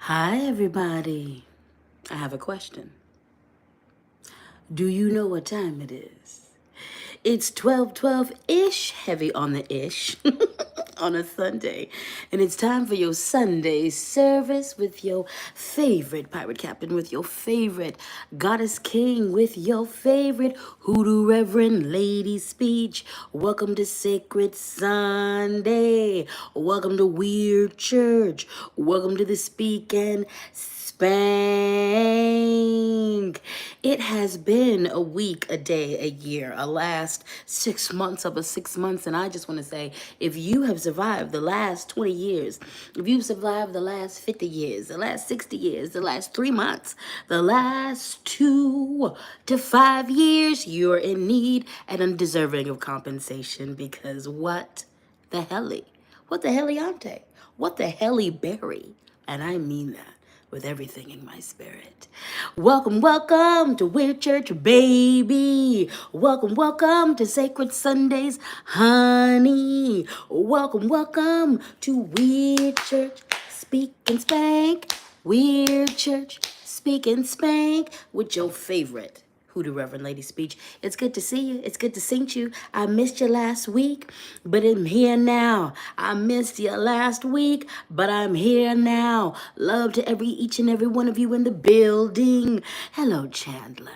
Hi, everybody. I have a question. Do you know what time it is? It's 12:12-ish, heavy on the ish, on a Sunday. And it's time for your Sunday service with your favorite pirate captain, with your favorite goddess king, with your favorite hoodoo reverend lady speech. Welcome to Sacred Sunday. Welcome to Weird Church. Welcome to the Speak and Spank. It has been a week, a day, a year, a last 6 months of a 6 months. And I just want to say, if you have survived the last 20 years, if you've survived the last 50 years, the last 60 years, the last 3 months, the last 2 to 5 years, you're in need and undeserving of compensation because what the helly? What the heliante? What the helly berry? And I mean that with everything in my spirit. Welcome, welcome to Weird Church, baby. Welcome, welcome to Sacred Sundays, honey. Welcome, welcome to Weird Church, Speak and Spank. Weird Church, Speak and Spank with your favorite Hoodoo Reverend Lady Speech. It's good to see you. It's good to see you. I missed you last week, but I'm here now. I missed you last week, but I'm here now. Love to each and every one of you in the building. Hello, Chandler.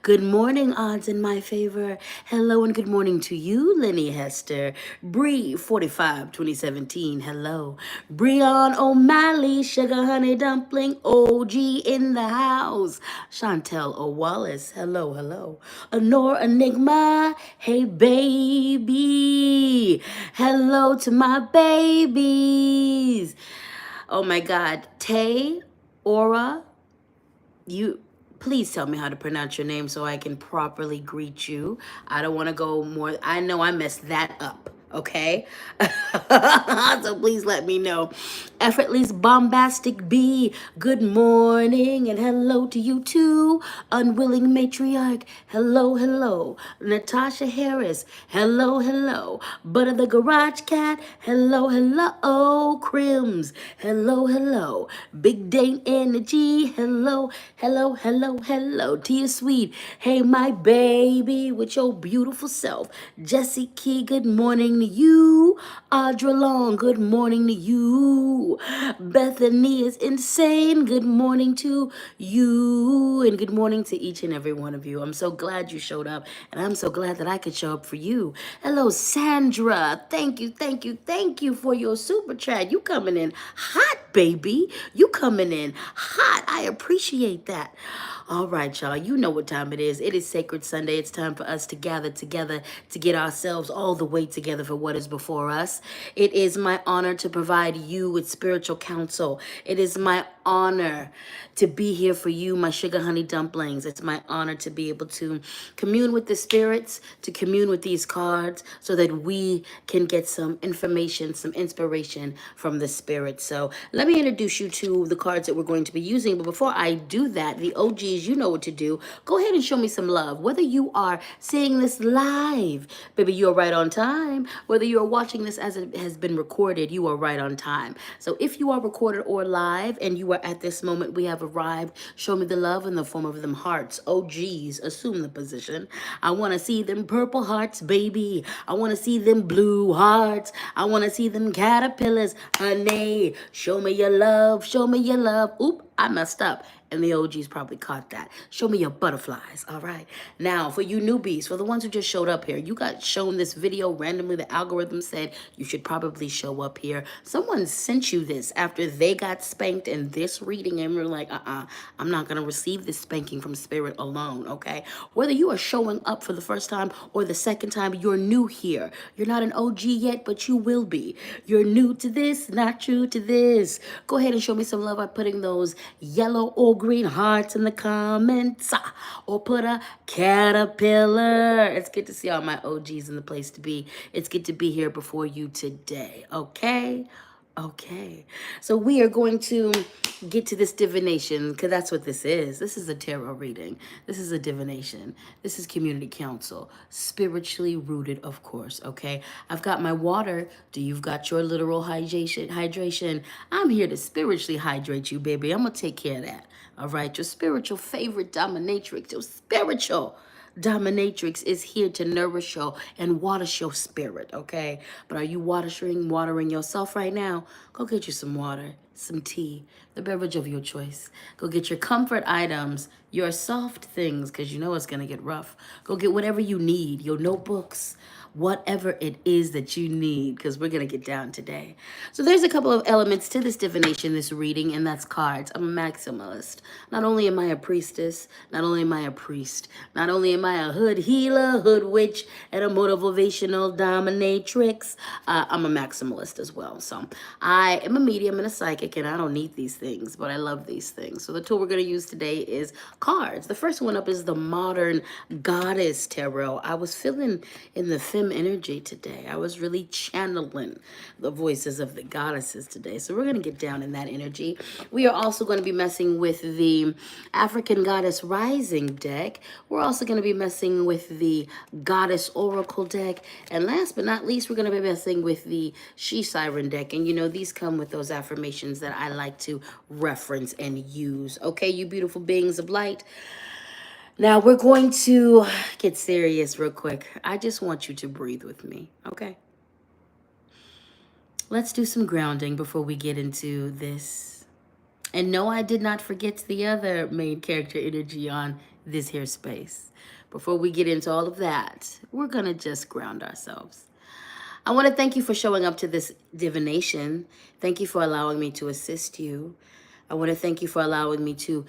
Good morning, odds in my favor. Hello and good morning to you, Lenny Hester. Bree 45 2017. Hello. Breon O'Malley, Sugar Honey Dumpling, OG in the house. Chantel O'Wallace. Hello, hello. Honor Enigma. Hey, baby. Hello to my babies. Oh my God. Tay, Aura, you please tell me how to pronounce your name so I can properly greet you. I don't want to go more. I know I messed that up. Okay, so please let me know. Effortless bombastic B, good morning and hello to you too. Unwilling matriarch, hello, hello. Natasha Harris, hello, hello. Butter the Garage Cat, hello, hello. Crims, hello, hello. Big Dame Energy, hello, hello, hello, hello. Tia Sweet, hey my baby with your beautiful self. Jessie Key, good morning to you. Audra Long, good morning to you. Bethany is insane, good morning to you. And good morning to each and every one of you. I'm so glad you showed up, and I'm so glad that I could show up for you. Hello, Sandra. Thank you, thank you, thank you for your super chat. You coming in hot, baby. You coming in hot. I appreciate that. All right, y'all. You know what time it is. It is Sacred Sunday. It's time for us to gather together to get ourselves all the way together for what is before us. It is my honor to provide you with spiritual counsel. It is my honor to be here for you, my sugar honey dumplings. It's my honor to be able to commune with the spirits, to commune with these cards so that we can get some information, some inspiration from the spirits. So let me introduce you to the cards that we're going to be using. But before I do that, the OGs, you know what to do. Go ahead and show me some love. Whether you are seeing this live, baby, you're right on time. Whether you're watching this as it has been recorded, you are right on time. So if you are recorded or live and you are at this moment, we have arrived. Show me the love in the form of them hearts. OGs, assume the position. I want to see them purple hearts, baby. I want to see them blue hearts. I want to see them caterpillars, honey. Show me your love. Show me your love. Oop, I messed up. And the OGs probably caught that. Show me your butterflies, all right? Now, for you newbies, for the ones who just showed up here, you got shown this video randomly. The algorithm said you should probably show up here. Someone sent you this after they got spanked in this reading, and we're like, I'm not going to receive this spanking from spirit alone, okay? Whether you are showing up for the first time or the second time, you're new here. You're not an OG yet, but you will be. You're new to this, not true to this. Go ahead and show me some love by putting those yellow or green hearts in the comments, or put a caterpillar. It's good to see all my OGs in the place to be. It's good to be here before you today, okay? Okay, so we are going to get to this divination because that's what this is. This is a tarot reading. This is a divination. This is community council, spiritually rooted, of course. Okay, I've got my water. Do you've got your literal hydration? Hydration. I'm here to spiritually hydrate you, baby. I'm gonna take care of that. All right, your spiritual favorite dominatrix, your spiritual dominatrix is here to nourish your and water your spirit, okay? But are you watering yourself right now? Go get you some water, some tea, the beverage of your choice. Go get your comfort items, your soft things, because you know it's going to get rough. Go get whatever you need, your notebooks, whatever it is that you need, because we're going to get down today. So there's a couple of elements to this divination, this reading, and that's cards. I'm a maximalist. Not only am I a priestess, not only am I a priest, not only am I a hood healer, hood witch, and a motivational dominatrix, I'm a maximalist as well. So I am a medium and a psychic, and I don't need these things, but I love these things. So the tool we're going to use today is cards. The first one up is the Modern Goddess Tarot. I was feeling in the fem energy today. I was really channeling the voices of the goddesses today. So we're going to get down in that energy. We are also going to be messing with the African Goddess Rising deck. We're also going to be messing with the Goddess Oracle deck. And last but not least, we're going to be messing with the Siren deck. And you know, these come with those affirmations that I like to reference and use. Okay, you beautiful beings of light. Now we're going to get serious real quick. I just want you to breathe with me, okay? Let's do some grounding before we get into this. And no, I did not forget the other main character energy on this here space. Before we get into all of that, we're going to just ground ourselves. I want to thank you for showing up to this divination. Thank you for allowing me to assist you. I want to thank you for allowing me to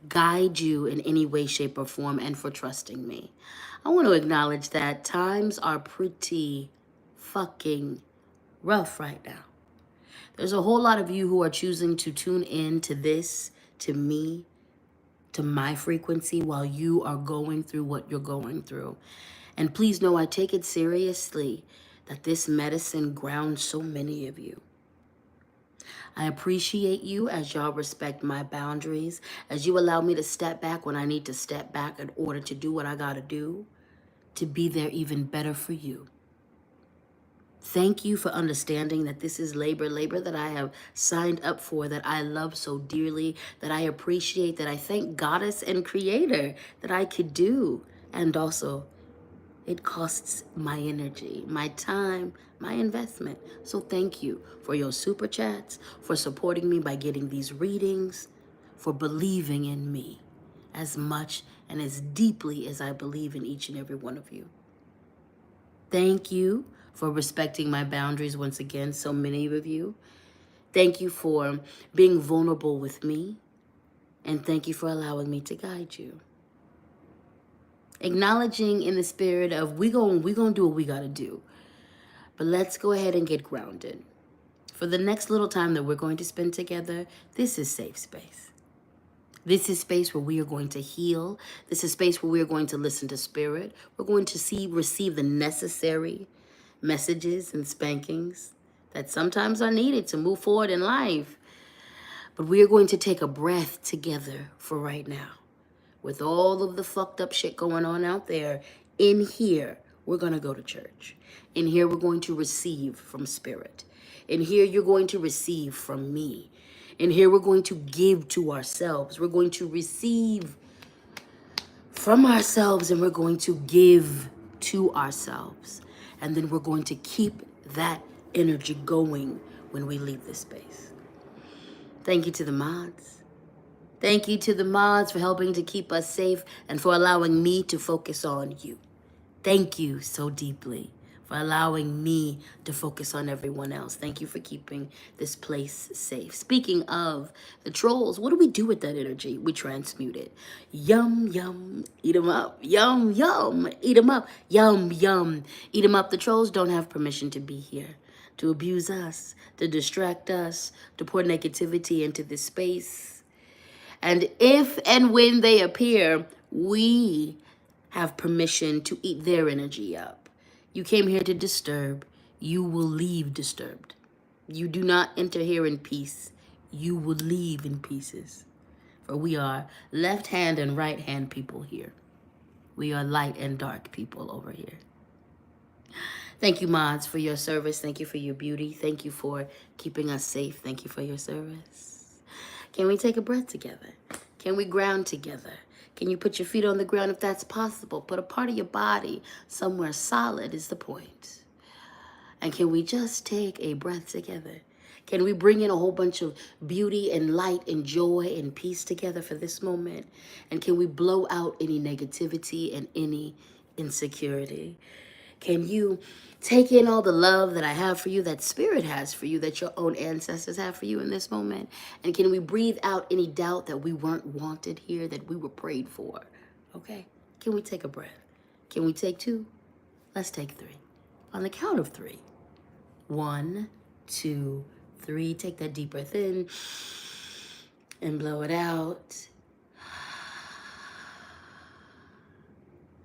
guide you in any way, shape, or form, and for trusting me. I want to acknowledge that times are pretty fucking rough right now. There's a whole lot of you who are choosing to tune in to this, to me, to my frequency while you are going through what you're going through. And please know I take it seriously that this medicine grounds so many of you. I appreciate you as y'all respect my boundaries, as you allow me to step back when I need to step back in order to do what I gotta do, to be there even better for you. Thank you for understanding that this is labor that I have signed up for, that I love so dearly, that I appreciate, that I thank Goddess and Creator that I could do. And also, it costs my energy, my time, my investment. So thank you for your super chats, for supporting me by getting these readings, for believing in me as much and as deeply as I believe in each and every one of you. Thank you for respecting my boundaries once again, so many of you. Thank you for being vulnerable with me. And thank you for allowing me to guide you. Acknowledging in the spirit of we gonna do what we gotta do. But let's go ahead and get grounded. For the next little time that we're going to spend together, this is safe space. This is space where we are going to heal. This is space where we are going to listen to spirit. We're going to receive the necessary messages and spankings that sometimes are needed to move forward in life. But we are going to take a breath together for right now. With all of the fucked up shit going on out there, in here, we're going to go to church. In here, we're going to receive from spirit. In here, you're going to receive from me. In here, we're going to give to ourselves. We're going to receive from ourselves, and we're going to give to ourselves. And then we're going to keep that energy going when we leave this space. Thank you to the mods. Thank you to the mods for helping to keep us safe and for allowing me to focus on you. Thank you so deeply for allowing me to focus on everyone else. Thank you for keeping this place safe. Speaking of the trolls, what do we do with that energy? We transmute it. Yum, yum, eat them up. Yum, yum, eat them up. Yum, yum, eat them up. The trolls don't have permission to be here, to abuse us, to distract us, to pour negativity into this space. And if and when they appear, we have permission to eat their energy up. You came here to disturb. You will leave disturbed. You do not enter here in peace. You will leave in pieces. For we are left hand and right hand people here. We are light and dark people over here. Thank you, mods, for your service. Thank you for your beauty. Thank you for keeping us safe. Thank you for your service. Can we take a breath together? Can we ground together? Can you put your feet on the ground if that's possible? Put a part of your body somewhere solid is the point. And can we just take a breath together? Can we bring in a whole bunch of beauty and light and joy and peace together for this moment? And can we blow out any negativity and any insecurity? Can you take in all the love that I have for you, that spirit has for you, that your own ancestors have for you in this moment? And can we breathe out any doubt that we weren't wanted here, that we were prayed for? Okay? Can we take a breath? Can we take two? Let's take three. On the count of three. 1, 2, 3. Take that deep breath in and blow it out.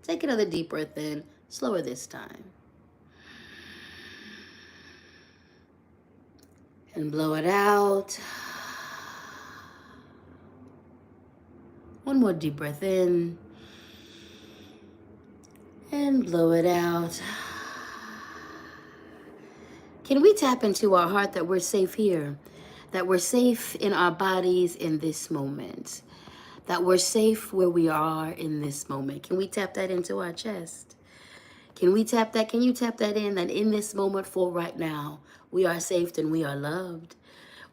Take another deep breath in, slower this time. And blow it out. One more deep breath in and blow it out. Can we tap into our heart that we're safe here? That we're safe in our bodies in this moment? That we're safe where we are in this moment? Can we tap that into our chest? Can we tap that? Can you tap that in? That in this moment for right now, we are safe and we are loved.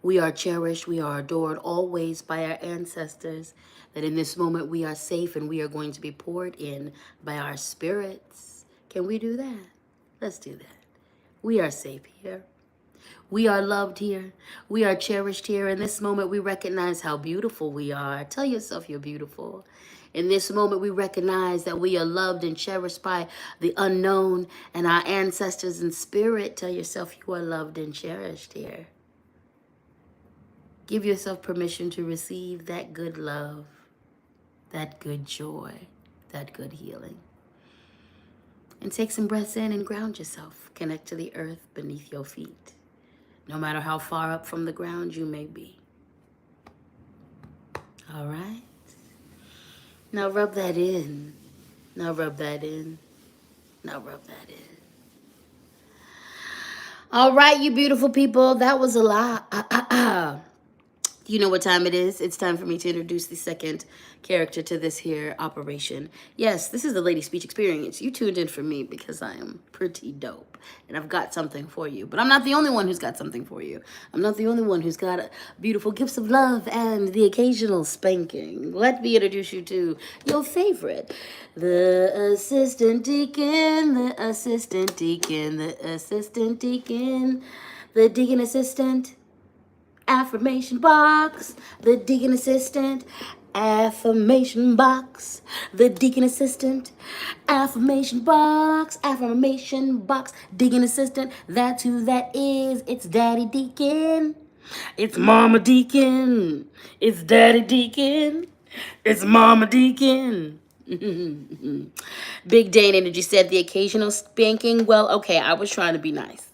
We are cherished. We are adored always by our ancestors. That in this moment we are safe and we are going to be poured in by our spirits. Can we do that? Let's do that. We are safe here. We are loved here. We are cherished here. In this moment, we recognize how beautiful we are. Tell yourself you're beautiful. In this moment, we recognize that we are loved and cherished by the unknown and our ancestors in spirit. Tell yourself you are loved and cherished here. Give yourself permission to receive that good love, that good joy, that good healing. And take some breaths in and ground yourself. Connect to the earth beneath your feet, no matter how far up from the ground you may be. All right? Now rub that in. Now rub that in. Now rub that in. All right, you beautiful people. That was a lot. You know what time it is? It's time for me to introduce the second character to this here operation. Yes, this is the Lady Speech Experience. You tuned in for me because I am pretty dope. And I've got something for you. But I'm not the only one who's got something for you. I'm not the only one who's got beautiful gifts of love and the occasional spanking. Let me introduce you to your favorite. The assistant deacon, the assistant deacon, the assistant deacon, the deacon assistant. Affirmation box, the deacon assistant. Affirmation box, the deacon assistant. Affirmation box, affirmation box, deacon assistant. That's who that is. It's Daddy Deacon. It's Mama Deacon. It's Daddy Deacon. It's Mama Deacon. Big Dane Energy said the occasional spanking. Well, okay, I was trying to be nice.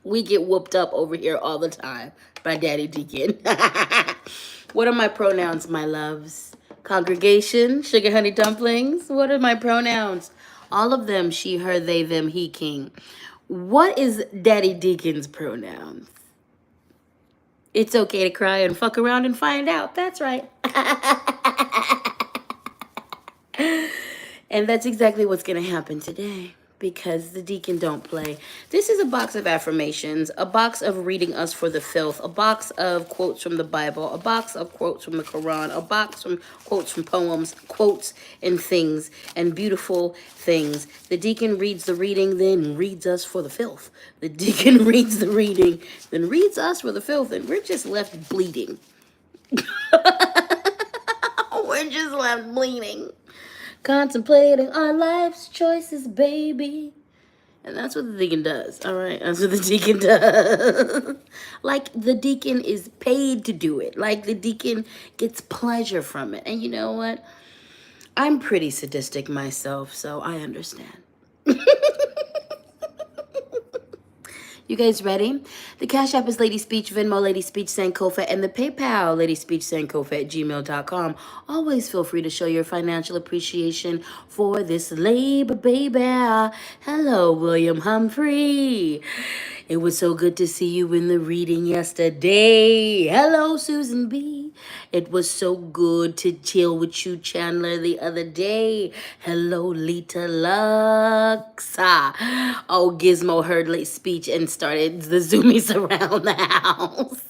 We get whooped up over here all the time by Daddy Deacon. What are my pronouns, my loves? Congregation, sugar honey dumplings. What are my pronouns? All of them, she, her, they, them, he, king. What is Daddy Deacon's pronouns? It's okay to cry and fuck around and find out. That's right. And that's exactly what's going to happen today. Because the deacon don't play. This is a box of affirmations, a box of reading us for the filth, a box of quotes from the Bible, a box of quotes from the Quran, a box from quotes from poems, quotes and things, and beautiful things. The deacon reads the reading, then reads us for the filth. The deacon reads the reading, then reads us for the filth, and we're just left bleeding. We're just left bleeding. Contemplating our life's choices, baby. And that's what the deacon does, all right? That's what the deacon does. Like, the deacon is paid to do it. Like, the deacon gets pleasure from it. And you know what? I'm pretty sadistic myself, so I understand. You guys ready? The Cash App is Lady Speech, Venmo, Lady Speech, Sankofa, and the PayPal, ladyspeechsankofa@gmail.com. Always feel free to show your financial appreciation for this labor, baby. Hello, William Humphrey. It was so good to see you in the reading yesterday. Hello, Susan B. It was so good to chill with you, Chandler, the other day. Hello, Lita Lux. Oh, Gizmo heard late speech and started the zoomies around the house.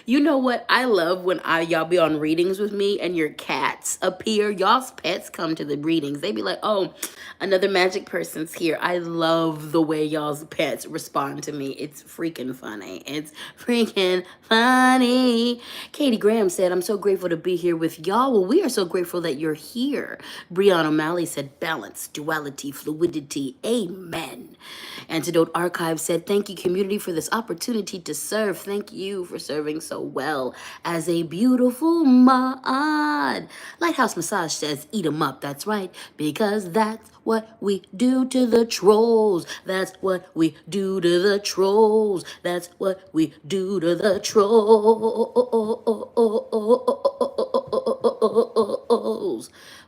You know what? I love when y'all be on readings with me and your cats appear. Y'all's pets come to the readings. They be like, oh, another magic person's here. I love the way y'all's pets respond to me. It's freaking funny. It's freaking funny. Katie Graham said, I'm so grateful to be here with y'all. Well, we are so grateful that you're here. Brianna O'Malley said, balance, duality, fluidity. Amen. Antidote Archive said, thank you, community, for this opportunity to serve. Thank you for serving so well as a beautiful mod. Lighthouse Massage says, eat 'em up. That's right, because that's what we do to the trolls. That's what we do to the trolls. That's what we do to the trolls.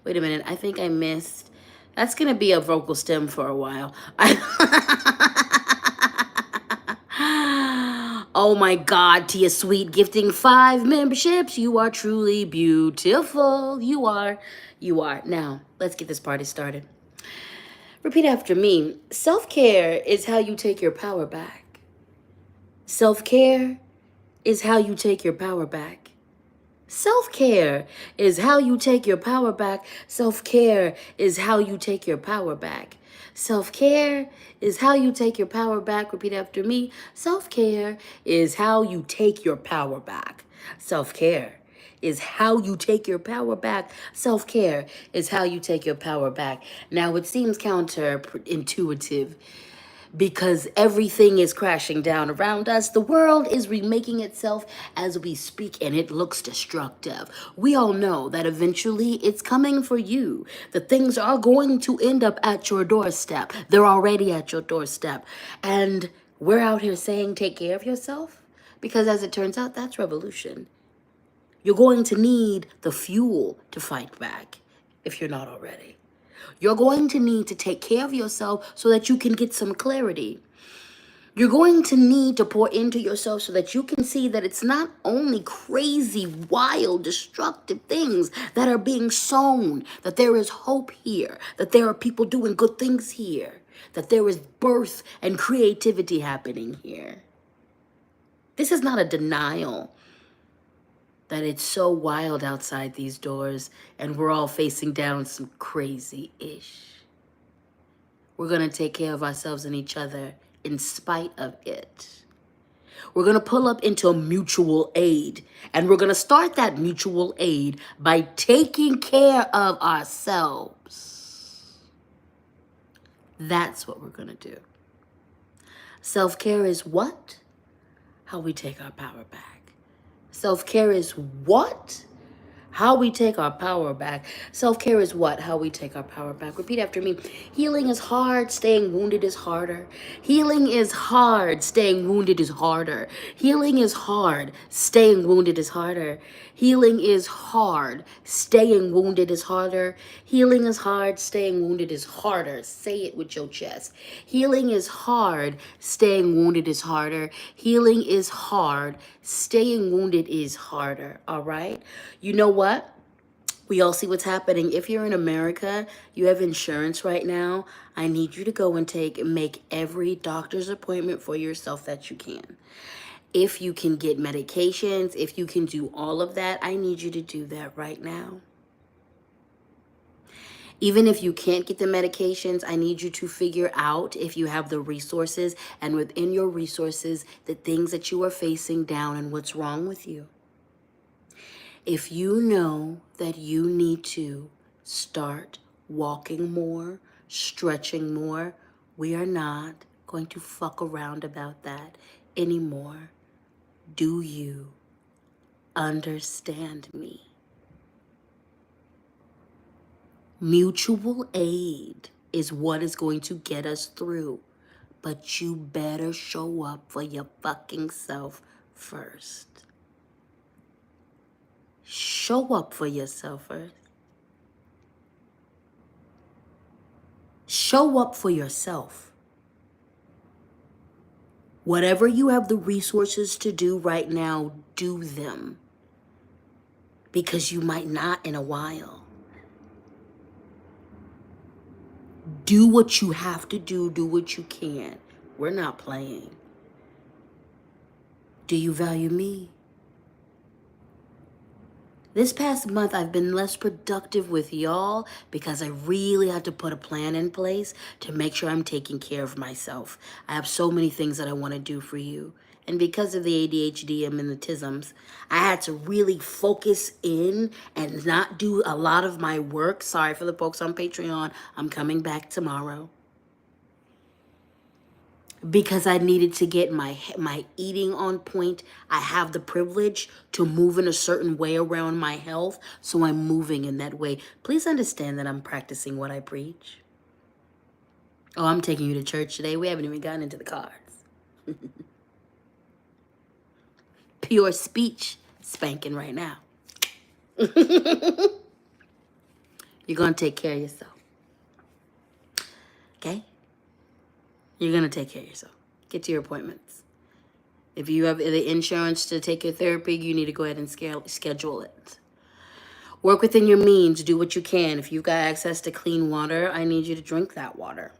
Wait a minute, I think I missed. That's gonna be a vocal stem for a while. Oh my God, Tia Sweet gifting 5 memberships. You are truly beautiful. You are. You are. Now, let's get this party started. Repeat after me. Self-care is how you take your power back. Self-care is how you take your power back. Self-care is how you take your power back. Self-care is how you take your power back. Self-care is how you take your power back. Repeat after me. Self-care is how you take your power back. Self-care is how you take your power back. Self-care is how you take your power back. Now, it seems counterintuitive because everything is crashing down around us. The world is remaking itself as we speak, and it looks destructive. We all know that eventually it's coming for you. The things are going to end up at your doorstep. They're already at your doorstep. And we're out here saying, take care of yourself, because as it turns out, that's revolution. You're going to need the fuel to fight back if you're not already. You're going to need to take care of yourself so that you can get some clarity. You're going to need to pour into yourself so that you can see that it's not only crazy, wild, destructive things that are being sown, that there is hope here, that there are people doing good things here, that there is birth and creativity happening here. This is not a denial that it's so wild outside these doors and we're all facing down some crazy-ish. We're going to take care of ourselves and each other in spite of it. We're going to pull up into mutual aid. And we're going to start that mutual aid by taking care of ourselves. That's what we're going to do. Self-care is what? How we take our power back. Self-care is what? How we take our power back. Self-care is what? How we take our power back. Repeat after me. Healing is hard. Staying wounded is harder. Healing is hard. Staying wounded is harder. Healing is hard. Staying wounded is harder. Healing is hard. Staying wounded is harder. Healing is hard. Staying wounded is harder. Say it with your chest. Healing is hard. Staying wounded is harder. Healing is hard. Staying wounded is harder. All right? You know what? We all see what's happening. If you're in America, you have insurance right now, I need you to go and make every doctor's appointment for yourself that you can. If you can get medications, if you can do all of that, I need you to do that right now. Even if you can't get the medications, I need you to figure out if you have the resources, and within your resources, the things that you are facing down and what's wrong with you. If you know that you need to start walking more, stretching more, we are not going to fuck around about that anymore. Do you understand me? Mutual aid is what is going to get us through. But you better show up for your fucking self first. Show up for yourself first. Show up for yourself. Whatever you have the resources to do right now, do them. Because you might not in a while. Do what you have to do what you can. We're not playing. Do you value me? This past month, I've been less productive with y'all because I really had to put a plan in place to make sure I'm taking care of myself. I have so many things that I want to do for you. And because of the ADHD and the tisms, I had to really focus in and not do a lot of my work. Sorry for the folks on Patreon. I'm coming back tomorrow. Because I needed to get my eating on point. I have the privilege to move in a certain way around my health, so I'm moving in that way. Please understand that I'm practicing what I preach. Oh, I'm taking you to church today. We haven't even gotten into the cards. Pure speech spanking right now. You're going to take care of yourself. Okay? You're going to take care of yourself. Get to your appointments. If you have the insurance to take your therapy, you need to go ahead and schedule it. Work within your means. Do what you can. If you've got access to clean water, I need you to drink that water.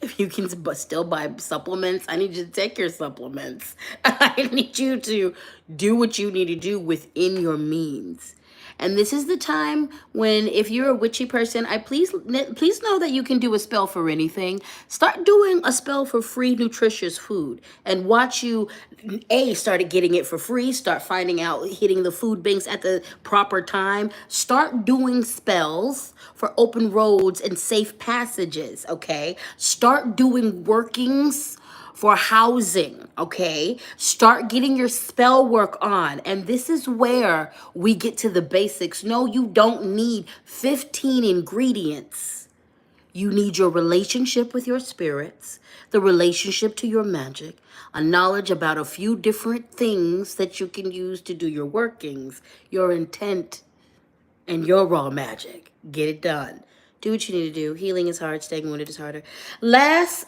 If you can still buy supplements, I need you to take your supplements. I need you to do what you need to do within your means. And this is the time when, if you're a witchy person, please know that you can do a spell for anything. Start doing a spell for free, nutritious food, and watch you, start getting it for free. Start finding out, hitting the food banks at the proper time. Start doing spells for open roads and safe passages, okay? Start doing workings for housing, okay? Start getting your spell work on. And this is where we get to the basics. No, you don't need 15 ingredients. You need your relationship with your spirits, the relationship to your magic, a knowledge about a few different things that you can use to do your workings, your intent, and your raw magic. Get it done. Do what you need to do. Healing is hard. Staying wounded is harder. Last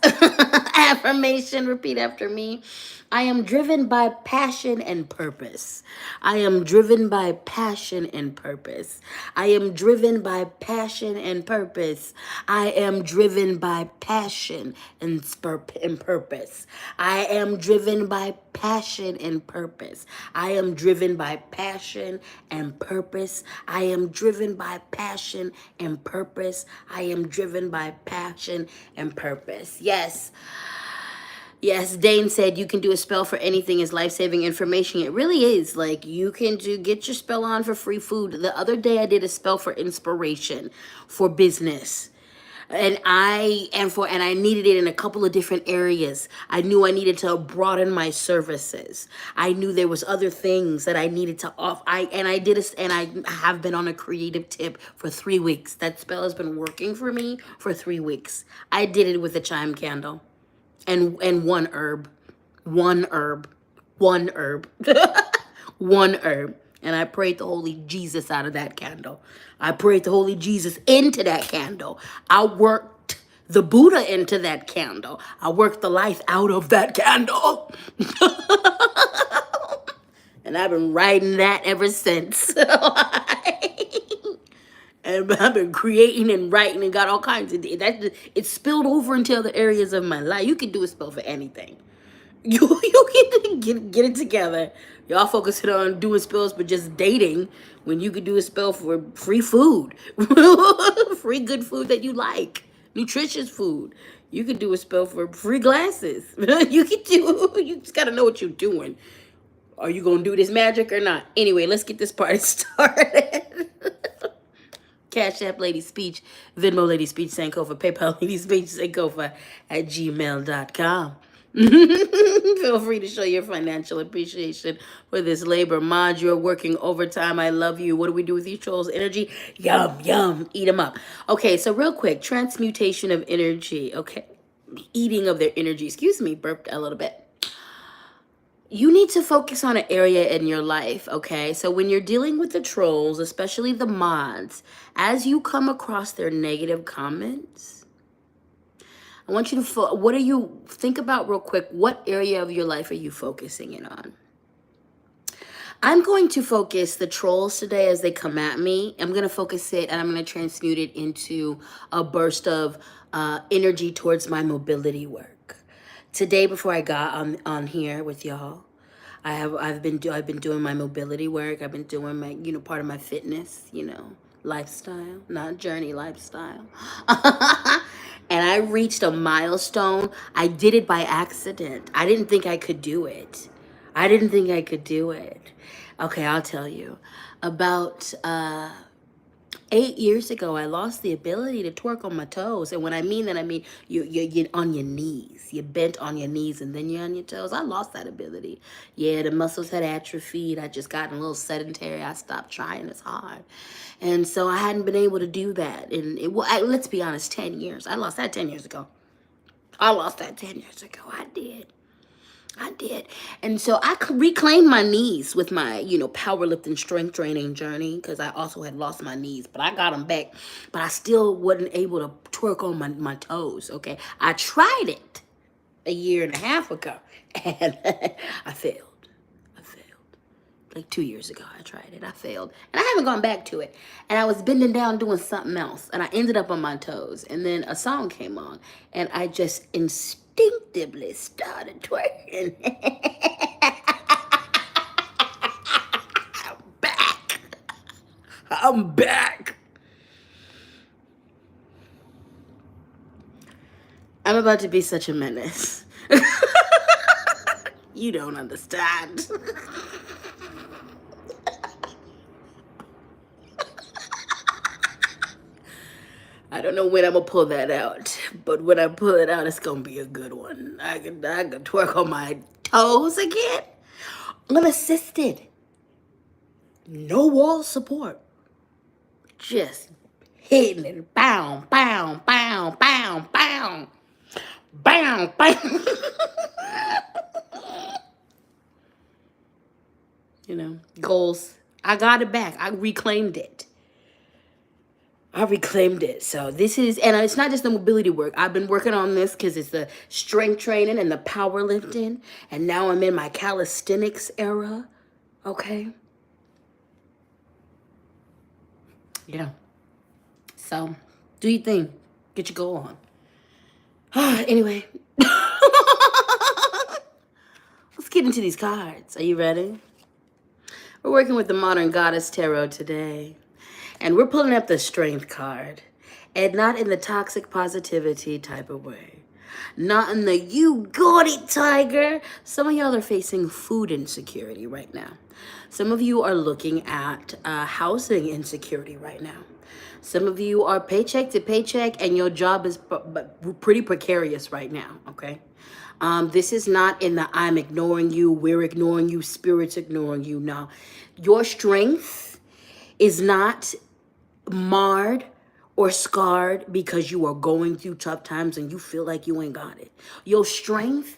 affirmation. Repeat after me. I am driven by passion and purpose. I am driven by passion and purpose. I am driven by passion and purpose. I am driven by passion and purpose. I am driven by passion and purpose. I am driven by passion and purpose. I am driven by passion and purpose. I am driven by passion and purpose. Yes. Yes, Dane said you can do a spell for anything is life-saving information. It really is. Like, you can get your spell on for free food. The other day I did a spell for inspiration for business. And I needed it in a couple of different areas. I knew I needed to broaden my services. I knew there was other things that I needed to offer. I have been on a creative tip for 3 weeks. That spell has been working for me for 3 weeks. I did it with a chime candle. And one herb. One herb. One herb. And I prayed the Holy Jesus out of that candle. I prayed the Holy Jesus into that candle. I worked the Buddha into that candle. I worked the life out of that candle. And I've been writing that ever since. And I've been creating and writing and got all kinds of that. It spilled over into other areas of my life. You can do a spell for anything. You can get it together. Y'all focusing on doing spells for just dating when you could do a spell for free food. Free good food that you like. Nutritious food. You could do a spell for free glasses. You just gotta know what you're doing. Are you gonna do this magic or not? Anyway, let's get this party started. Cash App Lady Speech, Venmo Lady Speech Sankofa, PayPal Lady Speech Sankofa at gmail.com. Feel free to show your financial appreciation for this labor. Mod, you're working overtime. I love you. What do we do with these trolls? Energy? Yum, yum. Eat them up. Okay, so real quick, transmutation of energy. Okay, eating of their energy. Excuse me, burped a little bit. You need to focus on an area in your life, okay? So when you're dealing with the trolls, especially the mods, as you come across their negative comments, I want you to think about real quick, what area of your life are you focusing in on? I'm going to focus the trolls today as they come at me. I'm going to focus it and I'm going to transmute it into a burst of energy towards my mobility work. Today, before I got on here with y'all, I've been doing my mobility work. I've been doing my, part of my fitness, lifestyle, not journey, lifestyle. And I reached a milestone. I did it by accident. I didn't think I could do it. I didn't think I could do it. Okay, I'll tell you. About 8 years ago, I lost the ability to twerk on my toes. And when I mean that, I mean you're on your knees. You're bent on your knees and then you're on your toes. I lost that ability. Yeah, the muscles had atrophied. I just gotten a little sedentary. I stopped trying as hard. And so I hadn't been able to do that. And let's be honest, 10 years. I lost that 10 years ago. I did. And so I reclaimed my knees with my, powerlifting strength training journey, because I also had lost my knees, but I got them back. But I still wasn't able to twerk on my toes, okay? I tried it a year and a half ago, and I failed. Like 2 years ago, I tried it. I failed. And I haven't gone back to it. And I was bending down doing something else. And I ended up on my toes. And then a song came on. And I just instinctively started twerking. I'm back. I'm about to be such a menace. You don't understand. I don't know when I'm gonna pull that out, but when I pull it out, it's gonna be a good one. I can twerk on my toes again. Unassisted. No wall support. Just hitting it. Bow, bow, bow, bow, bow. Bow, bow. Goals. I got it back. I reclaimed it. So this is, and it's not just the mobility work. I've been working on this because it's the strength training and the powerlifting. And now I'm in my calisthenics era. Okay. Yeah. So do your thing. Get your goal on. Anyway. Let's get into these cards. Are you ready? We're working with the Modern Goddess Tarot today. And we're pulling up the Strength card. And not in the toxic positivity type of way. Not in the you got it, tiger. Some of y'all are facing food insecurity right now. Some of you are looking at housing insecurity right now. Some of you are paycheck to paycheck and your job is pretty precarious right now, okay? This is not in the I'm ignoring you, we're ignoring you, spirit's ignoring you. No, your strength is not marred or scarred because you are going through tough times and you feel like you ain't got it. Your strength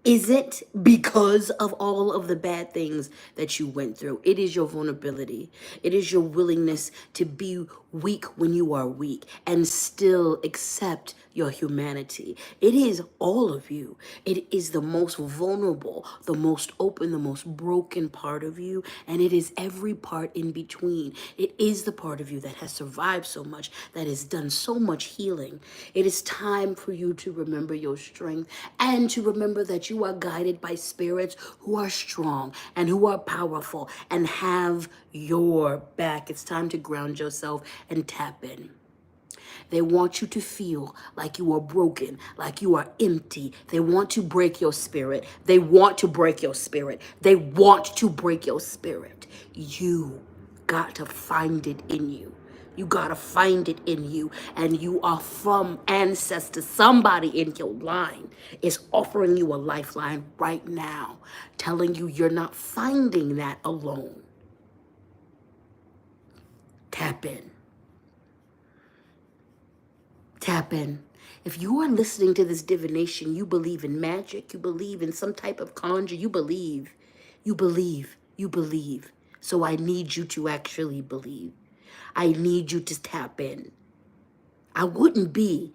isn't because of all of the bad things that you went through. It is your vulnerability. It is your willingness to be weak when you are weak and still accept your humanity. It is all of you. It is the most vulnerable, the most open, the most broken part of you, and it is every part in between. It is the part of you that has survived so much, that has done so much healing. It is time for you to remember your strength and to remember that you are guided by spirits who are strong and who are powerful and have your back. It's time to ground yourself and tap in. They want you to feel like you are broken, like you are empty. They want to break your spirit. They want to break your spirit. They want to break your spirit. You got to find it in you You gotta find it in you. And you are from ancestors. Somebody in your line is offering you a lifeline right now, telling you you're not finding that alone. Tap in. Tap in. If you are listening to this divination, you believe in magic, you believe in some type of conjure, you believe. So I need you to actually believe. I need you to tap in. I wouldn't be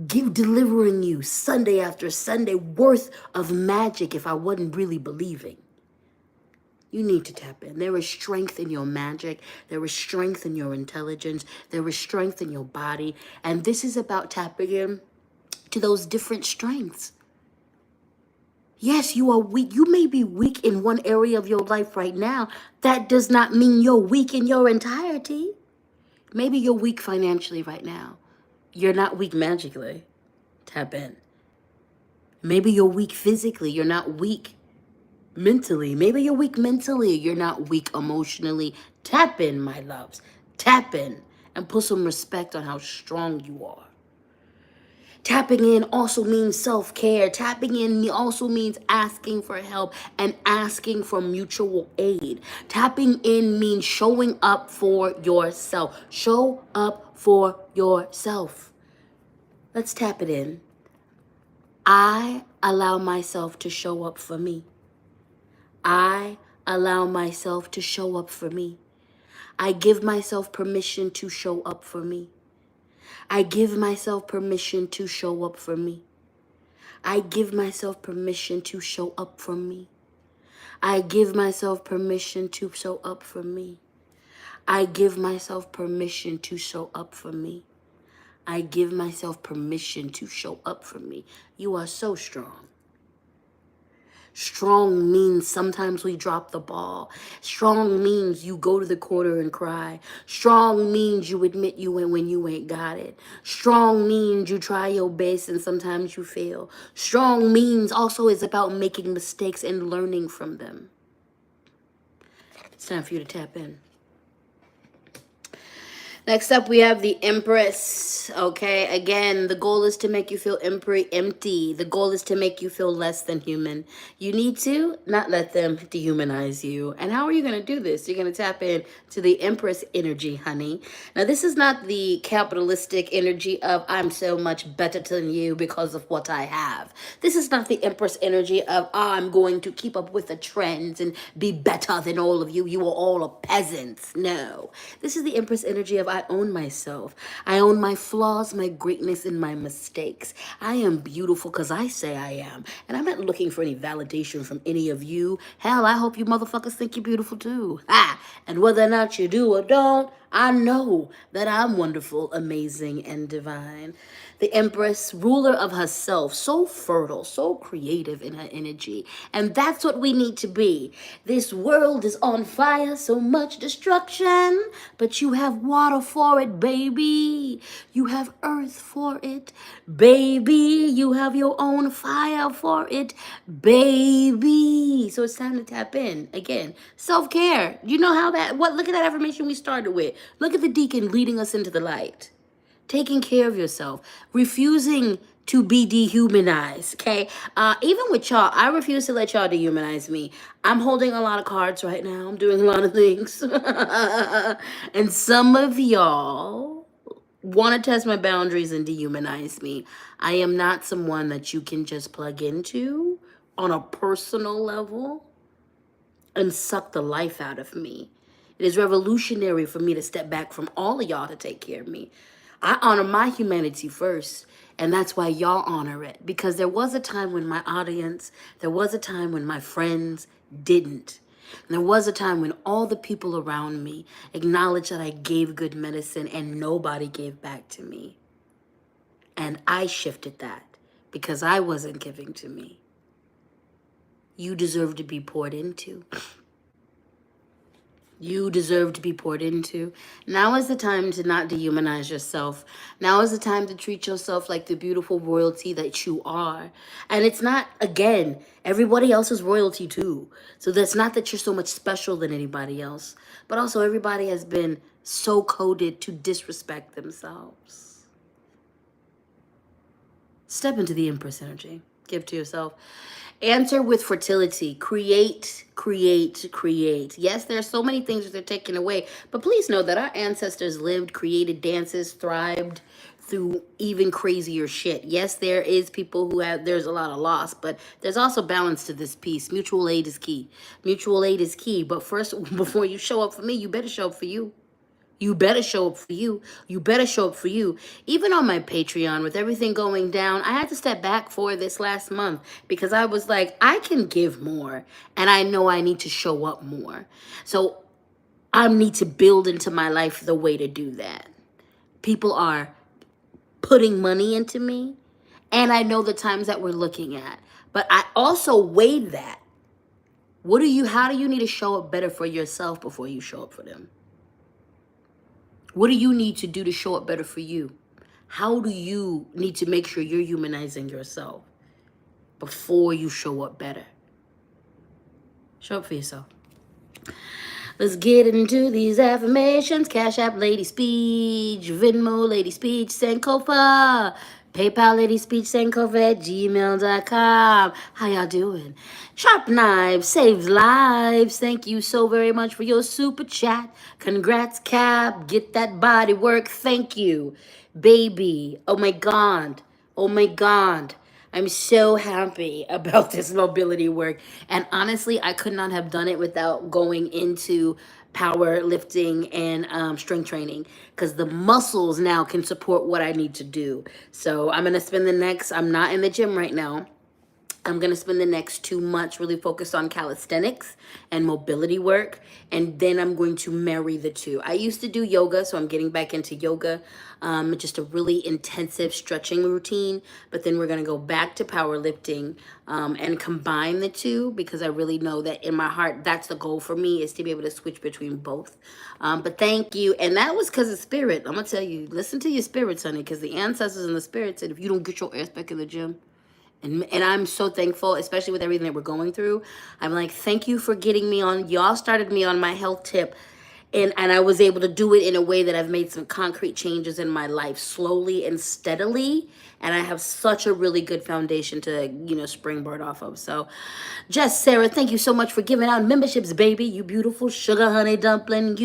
delivering you Sunday after Sunday worth of magic if I wasn't really believing. You need to tap in. There is strength in your magic. There is strength in your intelligence. There is strength in your body. And this is about tapping in to those different strengths. Yes, you are weak. You may be weak in one area of your life right now. That does not mean you're weak in your entirety. Maybe you're weak financially right now. You're not weak magically. Tap in. Maybe you're weak physically. You're not weak mentally. Maybe you're weak mentally. You're not weak emotionally. Tap in, my loves. Tap in and put some respect on how strong you are. Tapping in also means self-care. Tapping in also means asking for help and asking for mutual aid. Tapping in means showing up for yourself. Show up for yourself. Let's tap it in. I allow myself to show up for me. I allow myself to show up for me. I give myself permission to show up for me. I give myself permission to show up for me. I give myself permission to show up for me. I give myself permission to show up for me. I give myself permission to show up for me. I give myself permission to show up for me. You are so strong. Strong means sometimes we drop the ball. Strong means you go to the corner and cry. Strong means you admit you win when you ain't got it. Strong means you try your best and sometimes you fail. Strong means also is about making mistakes and learning from them. It's time for you to tap in. Next up, we have the Empress. Okay, again, the goal is to make you feel empty. The goal is to make you feel less than human. You need to not let them dehumanize you. And how are you going to do this? You're going to tap in to the Empress energy, honey. Now, this is not the capitalistic energy of I'm so much better than you because of what I have. This is not the Empress energy of I'm going to keep up with the trends and be better than all of you. You are all peasants. No. This is the Empress energy of I own myself. I own my flaws, my greatness, and my mistakes. I am beautiful because I say I am. And I'm not looking for any validation from any of you. Hell, I hope you motherfuckers think you're beautiful too. Ha! And whether or not you do or don't, I know that I'm wonderful, amazing, and divine. The Empress, ruler of herself, so fertile, so creative in her energy. And that's what we need to be. This world is on fire, so much destruction. But you have water for it, baby. You have earth for it, baby. You have your own fire for it, baby. So it's time to tap in. Again, self-care. You know how look at that affirmation we started with. Look at the deacon leading us into the light. Taking care of yourself, refusing to be dehumanized, okay? Even with y'all, I refuse to let y'all dehumanize me. I'm holding a lot of cards right now. I'm doing a lot of things. And some of y'all want to test my boundaries and dehumanize me. I am not someone that you can just plug into on a personal level and suck the life out of me. It is revolutionary for me to step back from all of y'all to take care of me. I honor my humanity first, and that's why y'all honor it. Because there was a time when my audience, there was a time when my friends didn't. And there was a time when all the people around me acknowledged that I gave good medicine and nobody gave back to me. And I shifted that because I wasn't giving to me. You deserve to be poured into. You deserve to be poured into. Now is the time to not dehumanize yourself. Now is the time to treat yourself like the beautiful royalty that you are. And it's not, again, everybody else is royalty too. So that's not that you're so much special than anybody else, but also everybody has been so coded to disrespect themselves. Step into the Empress energy. Give to yourself. Answer with fertility. Create, create, create. Yes, there are so many things that they're taking away, but please know that our ancestors lived, created dances, thrived through even crazier shit. Yes, there is people who have, there's a lot of loss, but there's also balance to this piece. Mutual aid is key. Mutual aid is key. But first, before you show up for me, you better show up for you. You better show up for you. You better show up for you. Even on my Patreon, with everything going down, I had to step back for this last month because I was like, I can give more and I know I need to show up more. So I need to build into my life the way to do that. People are putting money into me and I know the times that we're looking at. But I also weighed that. How do you need to show up better for yourself before you show up for them? What do you need to do to show up better for you? How do you need to make sure you're humanizing yourself before you show up better? Show up for yourself. Let's get into these affirmations. Cash App, Lady Speech. Venmo, Lady Speech. Sankofa. PayPal, Lady Speech. Sankofa at gmail.com. How y'all doing? Sharp Knives saves lives. Thank you so very much for your super chat. Congrats, Cap. Get that body work. Thank you. Baby. Oh my God. Oh my God. I'm so happy about this mobility work. And honestly, I could not have done it without going into power lifting and strength training because the muscles now can support what I need to do. So I'm going to spend I'm not in the gym right now. I'm going to spend the next 2 months really focused on calisthenics and mobility work. And then I'm going to marry the two. I used to do yoga, so I'm getting back into yoga. Just a really intensive stretching routine. But then we're going to go back to powerlifting and combine the two because I really know that in my heart, that's the goal for me is to be able to switch between both. But thank you. And that was because of spirit. I'm going to tell you, listen to your spirits, honey, because the ancestors and the spirits said, if you don't get your ass back in the gym, and I'm so thankful, especially with everything that we're going through. I'm like, thank you for getting me on. Y'all started me on my health tip. And I was able to do it in a way that I've made some concrete changes in my life slowly and steadily. And I have such a really good foundation to, springboard off of. So, Jess, Sarah, thank you so much for giving out memberships, baby. You beautiful sugar honey dumpling.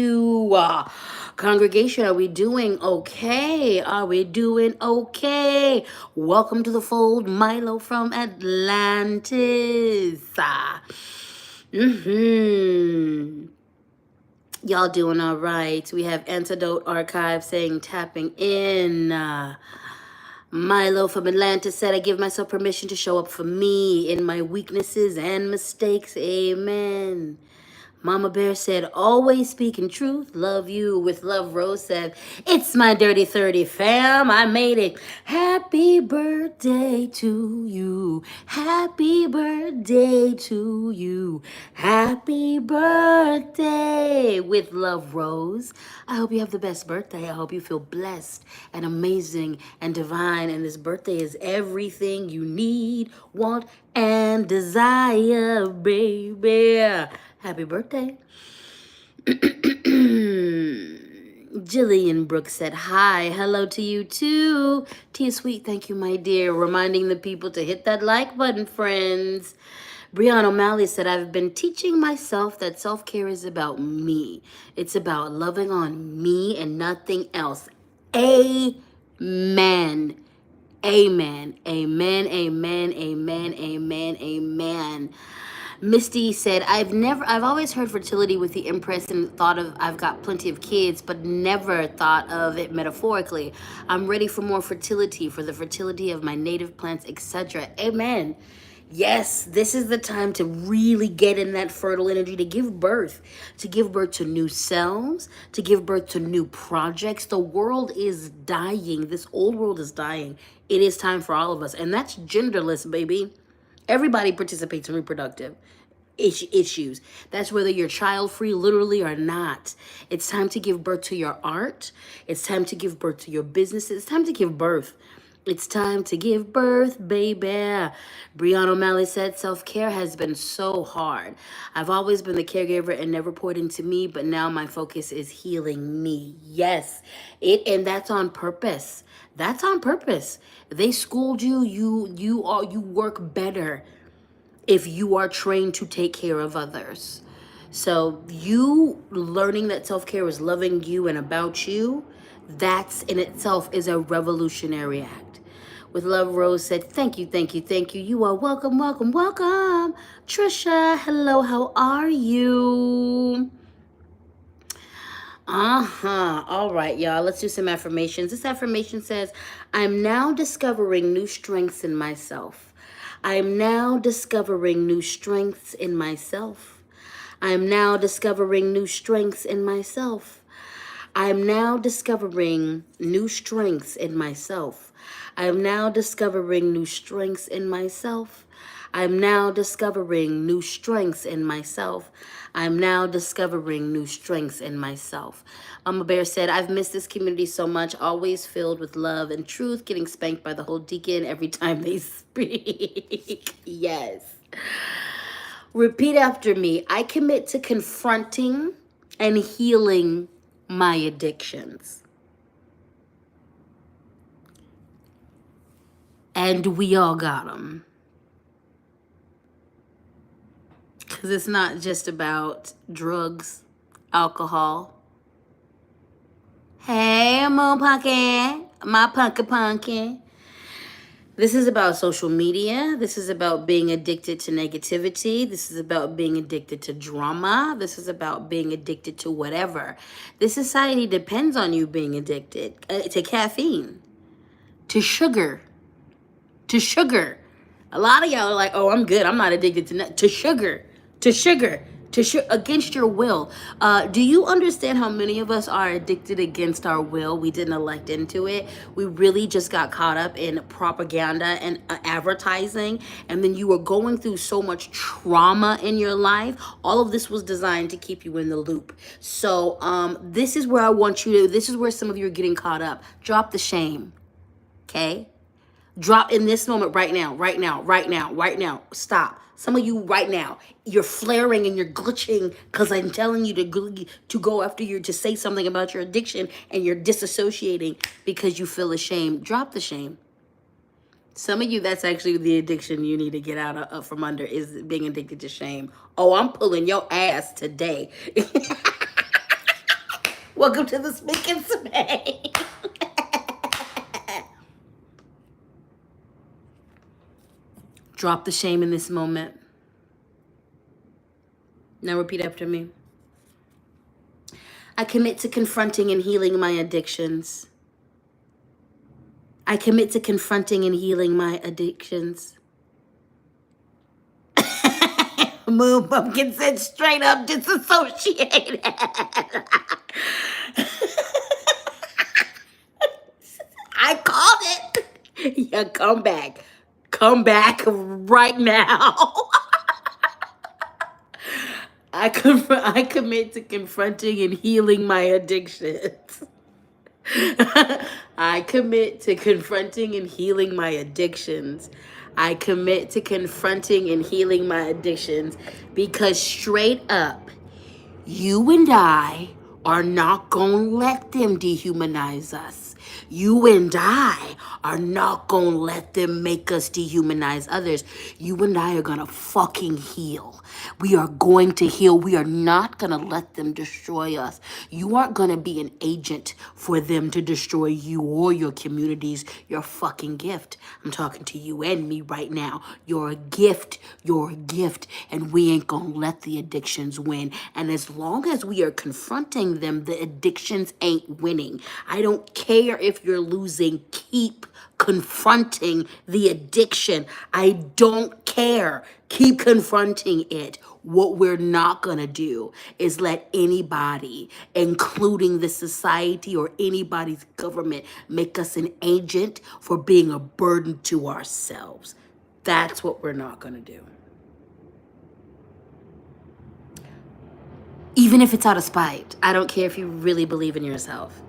Congregation, are we doing okay? Are we doing okay? Welcome to the fold, Milo from Atlantis. Y'all doing all right. We have Antidote Archive saying tapping in. Milo from Atlanta said, I give myself permission to show up for me in my weaknesses and mistakes. Amen. Mama Bear said, always speaking truth. Love you with love. Rose said, it's my dirty 30 fam. I made it. Happy birthday to you. Happy birthday to you. Happy birthday with love, Rose. I hope you have the best birthday. I hope you feel blessed and amazing and divine. And this birthday is everything you need, want, and desire, baby. Happy birthday. Jillian Brooks said, hi, hello to you too. Tia Sweet, thank you, my dear. Reminding the people to hit that like button, friends. Brianna O'Malley said, I've been teaching myself that self-care is about me. It's about loving on me and nothing else. Amen. Amen. Amen. Amen. Amen. Amen. Amen. Misty said, I've always heard fertility with the Empress and thought of I've got plenty of kids, but never thought of it metaphorically. I'm ready for more fertility, for the fertility of my native plants, etc. Amen. Yes, this is the time to really get in that fertile energy to give birth to new cells, to give birth to new projects. The world is dying. This old world is dying. It is time for all of us. And that's genderless, baby. Everybody participates in reproductive. issues. That's whether you're child free literally or not. It's time to give birth to your art. It's time to give birth to your business. It's time to give birth. It's time to give birth, baby. Brianna O'Malley said, self-care has been so hard. I've always been the caregiver and never poured into me, but now my focus is healing me. Yes, and that's on purpose. That's on purpose. They schooled you. You work better if you are trained to take care of others. So you learning that self-care is loving you and about you, that's in itself is a revolutionary act. With love, Rose said, thank you, thank you, thank you. You are welcome, welcome, welcome. Trisha, hello, how are you? All right, y'all. Let's do some affirmations. This affirmation says, I'm now discovering new strengths in myself. I am now discovering new strengths in myself. I am now discovering new strengths in myself. I am now discovering new strengths in myself. I am now discovering new strengths in myself. I'm now discovering new strengths in myself. I'm now discovering new strengths in myself. Mama Bear said, I've missed this community so much, always filled with love and truth, getting spanked by the whole deacon every time they speak. Yes. Repeat after me. I commit to confronting and healing my addictions. And we all got them. Because it's not just about drugs, alcohol. Hey, Moon Pumpkin, my pumpkin. This is about social media. This is about being addicted to negativity. This is about being addicted to drama. This is about being addicted to whatever. This society depends on you being addicted to caffeine, to sugar, to sugar. A lot of y'all are like, oh, I'm good. I'm not addicted to sugar, to sugar, against your will. Do you understand how many of us are addicted against our will? We didn't elect into it. We really just got caught up in propaganda and advertising. And then you were going through so much trauma in your life. All of this was designed to keep you in the loop. So this is where I want you to, this is where some of you are getting caught up. Drop the shame, okay? Drop in this moment right now, right now, right now, right now. Stop. Some of you right now, you're flaring and you're glitching because I'm telling you to go after you, to say something about your addiction, and you're disassociating because you feel ashamed. Drop the shame. Some of you, that's actually the addiction you need to get out of from under, is being addicted to shame. Oh, I'm pulling your ass today. Welcome to the Speak and Spay. Drop the shame in this moment. Now repeat after me. I commit to confronting and healing my addictions. I commit to confronting and healing my addictions. Moon Pumpkin said straight up disassociated. I called it. Yeah, come back. Come back right now. I commit to confronting and healing my addictions. I commit to confronting and healing my addictions. I commit to confronting and healing my addictions, because straight up, you and I are not going to let them dehumanize us. You and I are not going to let them make us dehumanize others. You and I are going to fucking heal. We are going to heal. We are not going to let them destroy us. You aren't going to be an agent for them to destroy you or your communities. You're a fucking gift. I'm talking to you and me right now. You're a gift. You're a gift. And we ain't going to let the addictions win. And as long as we are confronting them, the addictions ain't winning. I don't care if you're losing. Keep confronting the addiction. I don't care. Keep confronting it. What we're not going to do is let anybody, including the society or anybody's government, make us an agent for being a burden to ourselves. That's what we're not going to do. Even if it's out of spite. I don't care if you really believe in yourself.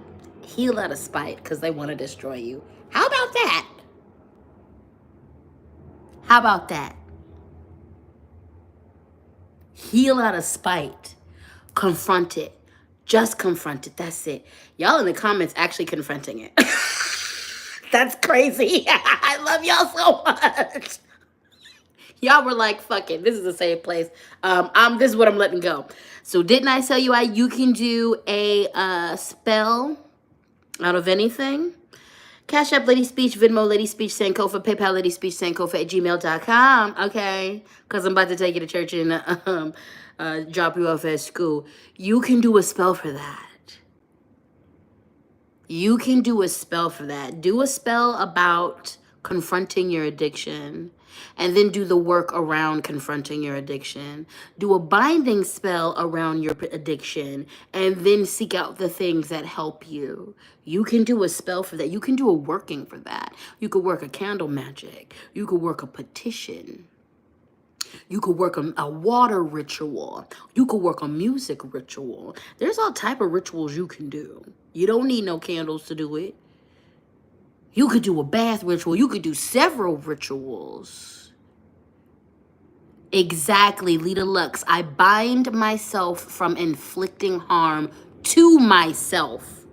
Heal out of spite because they want to destroy you. How about that? How about that? Heal out of spite. Confront it. Just confront it. That's it. Y'all in the comments actually confronting it. That's crazy. I love y'all so much. Y'all were like, fuck it. This is a safe place. This is what I'm letting go. So didn't I tell you you can do a spell out of anything? Cash App, Lady Speech, Venmo, Lady Speech, Sankofa, PayPal, Lady Speech, Sankofa at gmail.com. Okay? Because I'm about to take you to church and drop you off at school. You can do a spell for that. You can do a spell for that. Do a spell about confronting your addiction and then do the work around confronting your addiction. Do a binding spell around your addiction and then seek out the things that help you. You can do a spell for that. You can do a working for that. You could work a candle magic. You could work a petition. You could work a water ritual. You could work a music ritual. There's all type of rituals you can do. You don't need no candles to do it. You could do a bath ritual. You could do several rituals. Exactly, Lita Lux. I bind myself from inflicting harm to myself.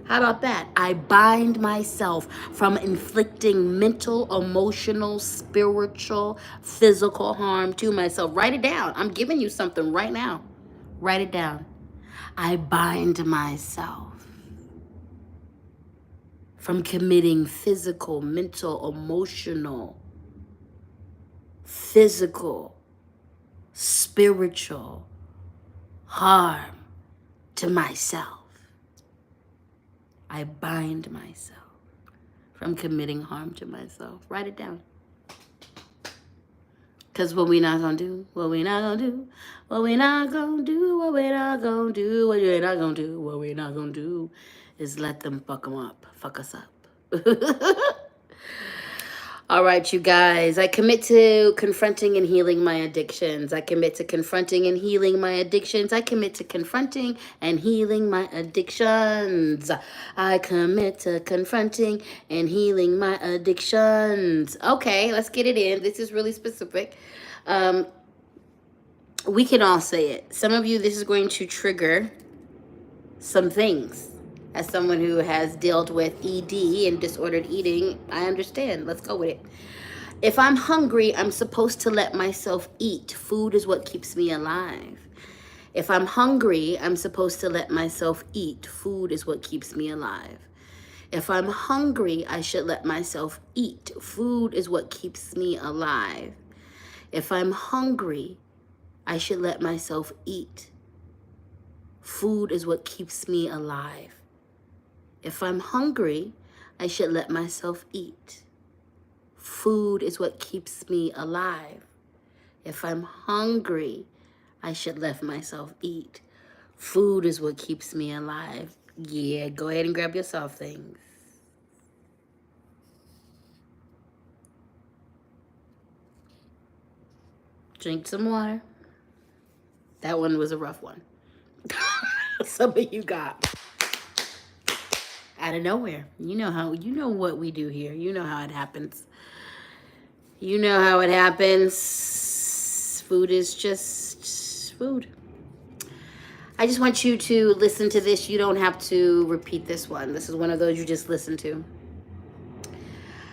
How about that? I bind myself from inflicting mental, emotional, spiritual, physical harm to myself. Write it down. I'm giving you something right now. Write it down. I bind myself from committing physical, mental, emotional, physical, spiritual harm to myself. I bind myself from committing harm to myself. Write it down. Because what we not going to do, what we not going to do, what we not going to do, what we not going to do, what we not going to do, what we not going to do is let them fuck us up. All right, you guys, I commit to confronting and healing my addictions. I commit to confronting and healing my addictions. I commit to confronting and healing my addictions. I commit to confronting and healing my addictions. Okay, let's get it in. This is really specific. We can all say it. Some of you, this is going to trigger some things. As someone who has dealt with ED and disordered eating, I understand. Let's go with it. If I'm hungry, I'm supposed to let myself eat. Food is what keeps me alive. If I'm hungry, I'm supposed to let myself eat. Food is what keeps me alive. If I'm hungry, I should let myself eat. Food is what keeps me alive. If I'm hungry, I should let myself eat. Food is what keeps me alive. If I'm hungry, I should let myself eat. Food is what keeps me alive. If I'm hungry, I should let myself eat. Food is what keeps me alive. Yeah, go ahead and grab yourself things. Drink some water. That one was a rough one. Some of you got out of nowhere. You know what we do here. You know how it happens. You know how it happens. Food is just food. I just want you to listen to this. You don't have to repeat this one. This is one of those you just listen to.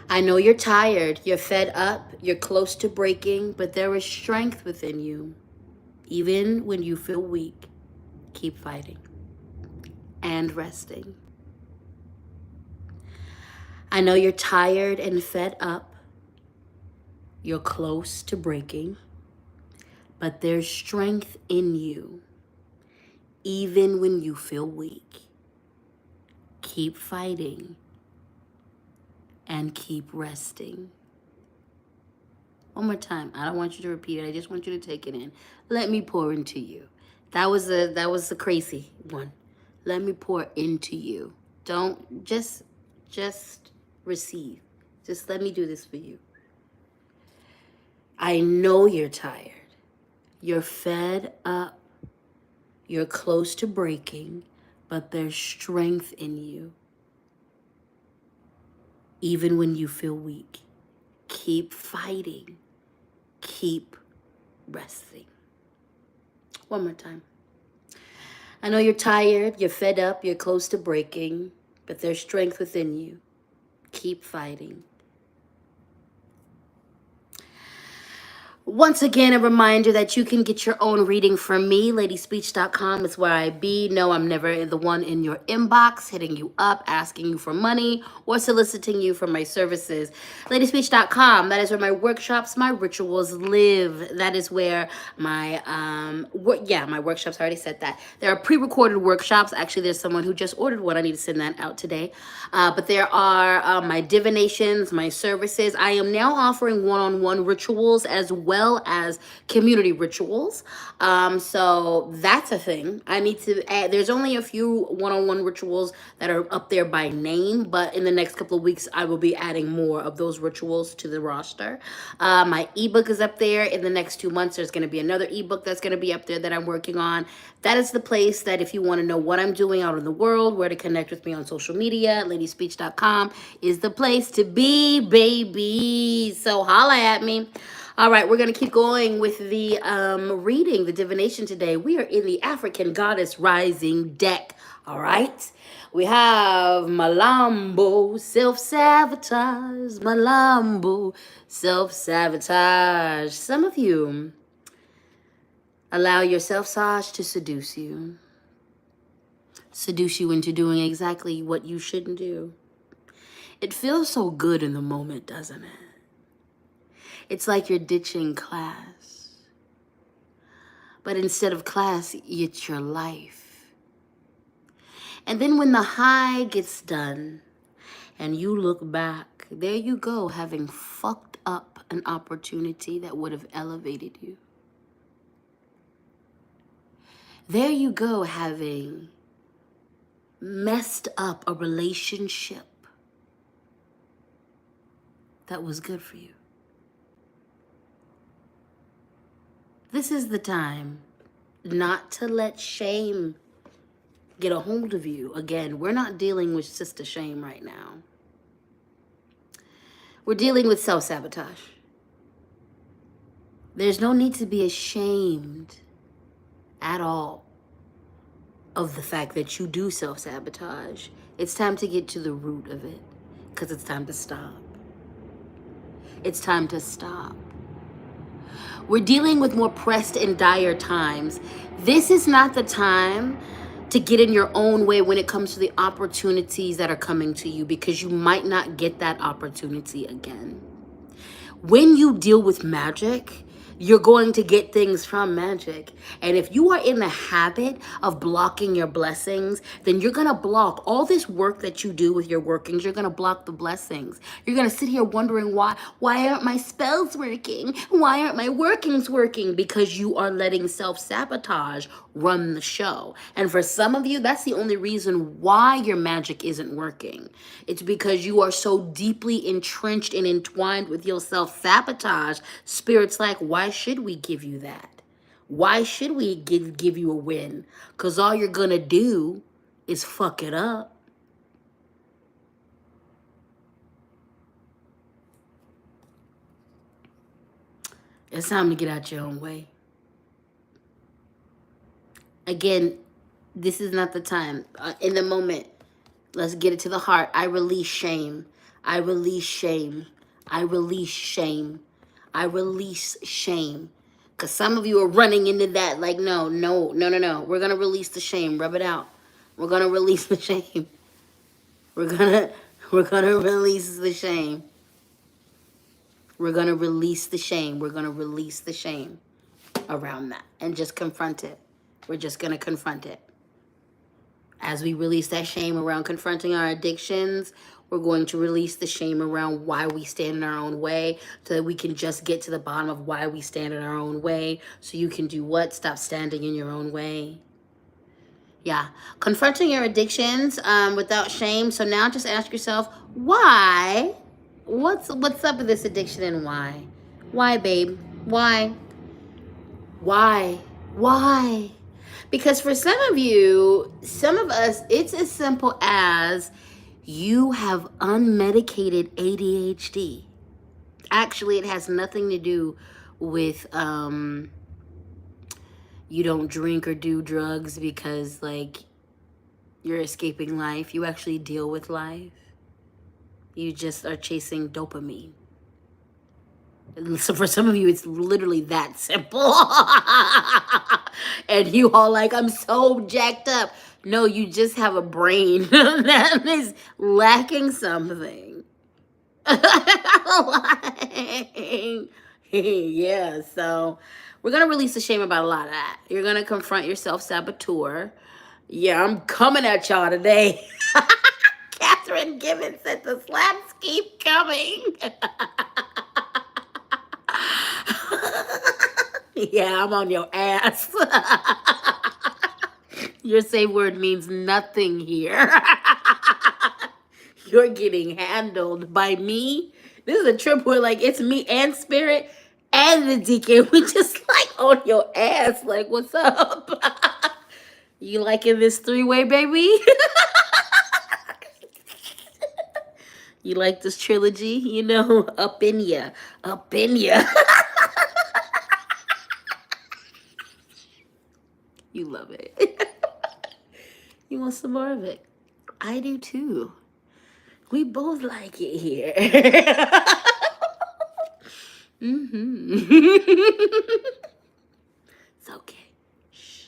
I know you're tired. You're fed up. You're close to breaking, but there is strength within you. Even when you feel weak, keep fighting and resting. I know you're tired and fed up. You're close to breaking, but there's strength in you. Even when you feel weak, keep fighting and keep resting. One more time. I don't want you to repeat it. I just want you to take it in. Let me pour into you. That was a crazy one. Let me pour into you. Don't just receive. Just let me do this for you. I know you're tired. You're fed up. You're close to breaking, but there's strength in you. Even when you feel weak, keep fighting. Keep resting. One more time. I know you're tired, you're fed up, you're close to breaking, but there's strength within you. Keep fighting. Once again, a reminder that you can get your own reading from me. Ladyspeech.com is where I be. No, I'm never the one in your inbox hitting you up, asking you for money, or soliciting you for my services. Ladyspeech.com, that is where my workshops, my rituals live. That is where my, my workshops, I already said that. There are pre-recorded workshops. Actually, there's someone who just ordered one. I need to send that out today. But there are my divinations, my services. I am now offering one-on-one rituals as well as community rituals. So that's a thing. I need to add, there's only a few one-on-one rituals that are up there by name, but in the next couple of weeks, I will be adding more of those rituals to the roster. My ebook is up there. In the next 2 months, there's going to be another ebook that's going to be up there that I'm working on. That is the place that if you want to know what I'm doing out in the world, where to connect with me on social media, ladyspeech.com is the place to be, baby. So holla at me. All right, we're going to keep going with the reading, the divination today. We are in the African Goddess Rising deck, all right? We have Malambo, self-sabotage, Malambo, self-sabotage. Some of you allow your self-sabotage to seduce you into doing exactly what you shouldn't do. It feels so good in the moment, doesn't it? It's like you're ditching class. But instead of class, it's your life. And then when the high gets done and you look back, there you go, having fucked up an opportunity that would have elevated you. There you go, having messed up a relationship that was good for you. This is the time not to let shame get a hold of you. Again, we're not dealing with sister shame right now. We're dealing with self-sabotage. There's no need to be ashamed at all of the fact that you do self-sabotage. It's time to get to the root of it, because it's time to stop. It's time to stop. We're dealing with more pressed and dire times. This is not the time to get in your own way when it comes to the opportunities that are coming to you, because you might not get that opportunity again. When you deal with magic, you're going to get things from magic. And if you are in the habit of blocking your blessings, then you're going to block all this work that you do with your workings. You're going to block the blessings. You're going to sit here wondering why aren't my spells working? Why aren't my workings working? Because you are letting self-sabotage run the show. And for some of you, that's the only reason why your magic isn't working. It's because you are so deeply entrenched and entwined with your self-sabotage. Spirit's like, why should we give you that? Why should we give you a win? Because all you're going to do is fuck it up. It's time to get out your own way. Again, this is not the time. In the moment, let's get it to the heart. I release shame. I release shame. I release shame. I release shame. Because some of you are running into that like, no. We're going to release the shame. Rub it out. We're going to release the shame. We're going to release the shame. We're going to release the shame. We're going to release the shame around that and just confront it. We're just going to confront it. As we release that shame around confronting our addictions, we're going to release the shame around why we stand in our own way, so that we can just get to the bottom of why we stand in our own way. So you can do what? Stop standing in your own way. Yeah. Confronting your addictions without shame. So now just ask yourself, why? What's up with this addiction and why? Why, babe? Why? Why? Why? Because for some of you, some of us, it's as simple as you have unmedicated ADHD. Actually, it has nothing to do with you don't drink or do drugs because like you're escaping life. You actually deal with life. You just are chasing dopamine. So for some of you, it's literally that simple. And you all like, I'm so jacked up. No, you just have a brain that is lacking something. Yeah, so we're going to release the shame about a lot of that. You're going to confront your self-saboteur. Yeah, I'm coming at y'all today. Catherine Gibbons said the slaps keep coming. Yeah, I'm on your ass. Your safe word means nothing here. You're getting handled by me. This is a trip where like it's me and spirit and the deacon. We just like on your ass. Like, what's up? You liking this three-way, baby? You like this trilogy? You know, up in ya. Up in ya. You love it. You want some more of it? I do too. We both like it here. It's okay. Shh.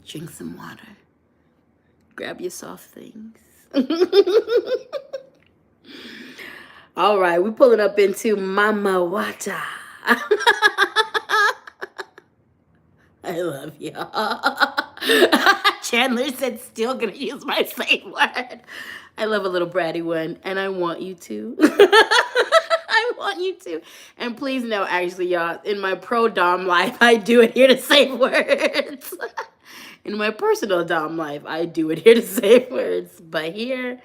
Drink some water. Grab your soft things. All right, we're pulling up into Mama Wata. I love y'all. Chandler said, still gonna use my same word. I love a little bratty one, and I want you to. I want you to. And please know, actually, y'all, in my pro-dom life, I do adhere to safe words. In my personal dom life, I do adhere to safe words. But here,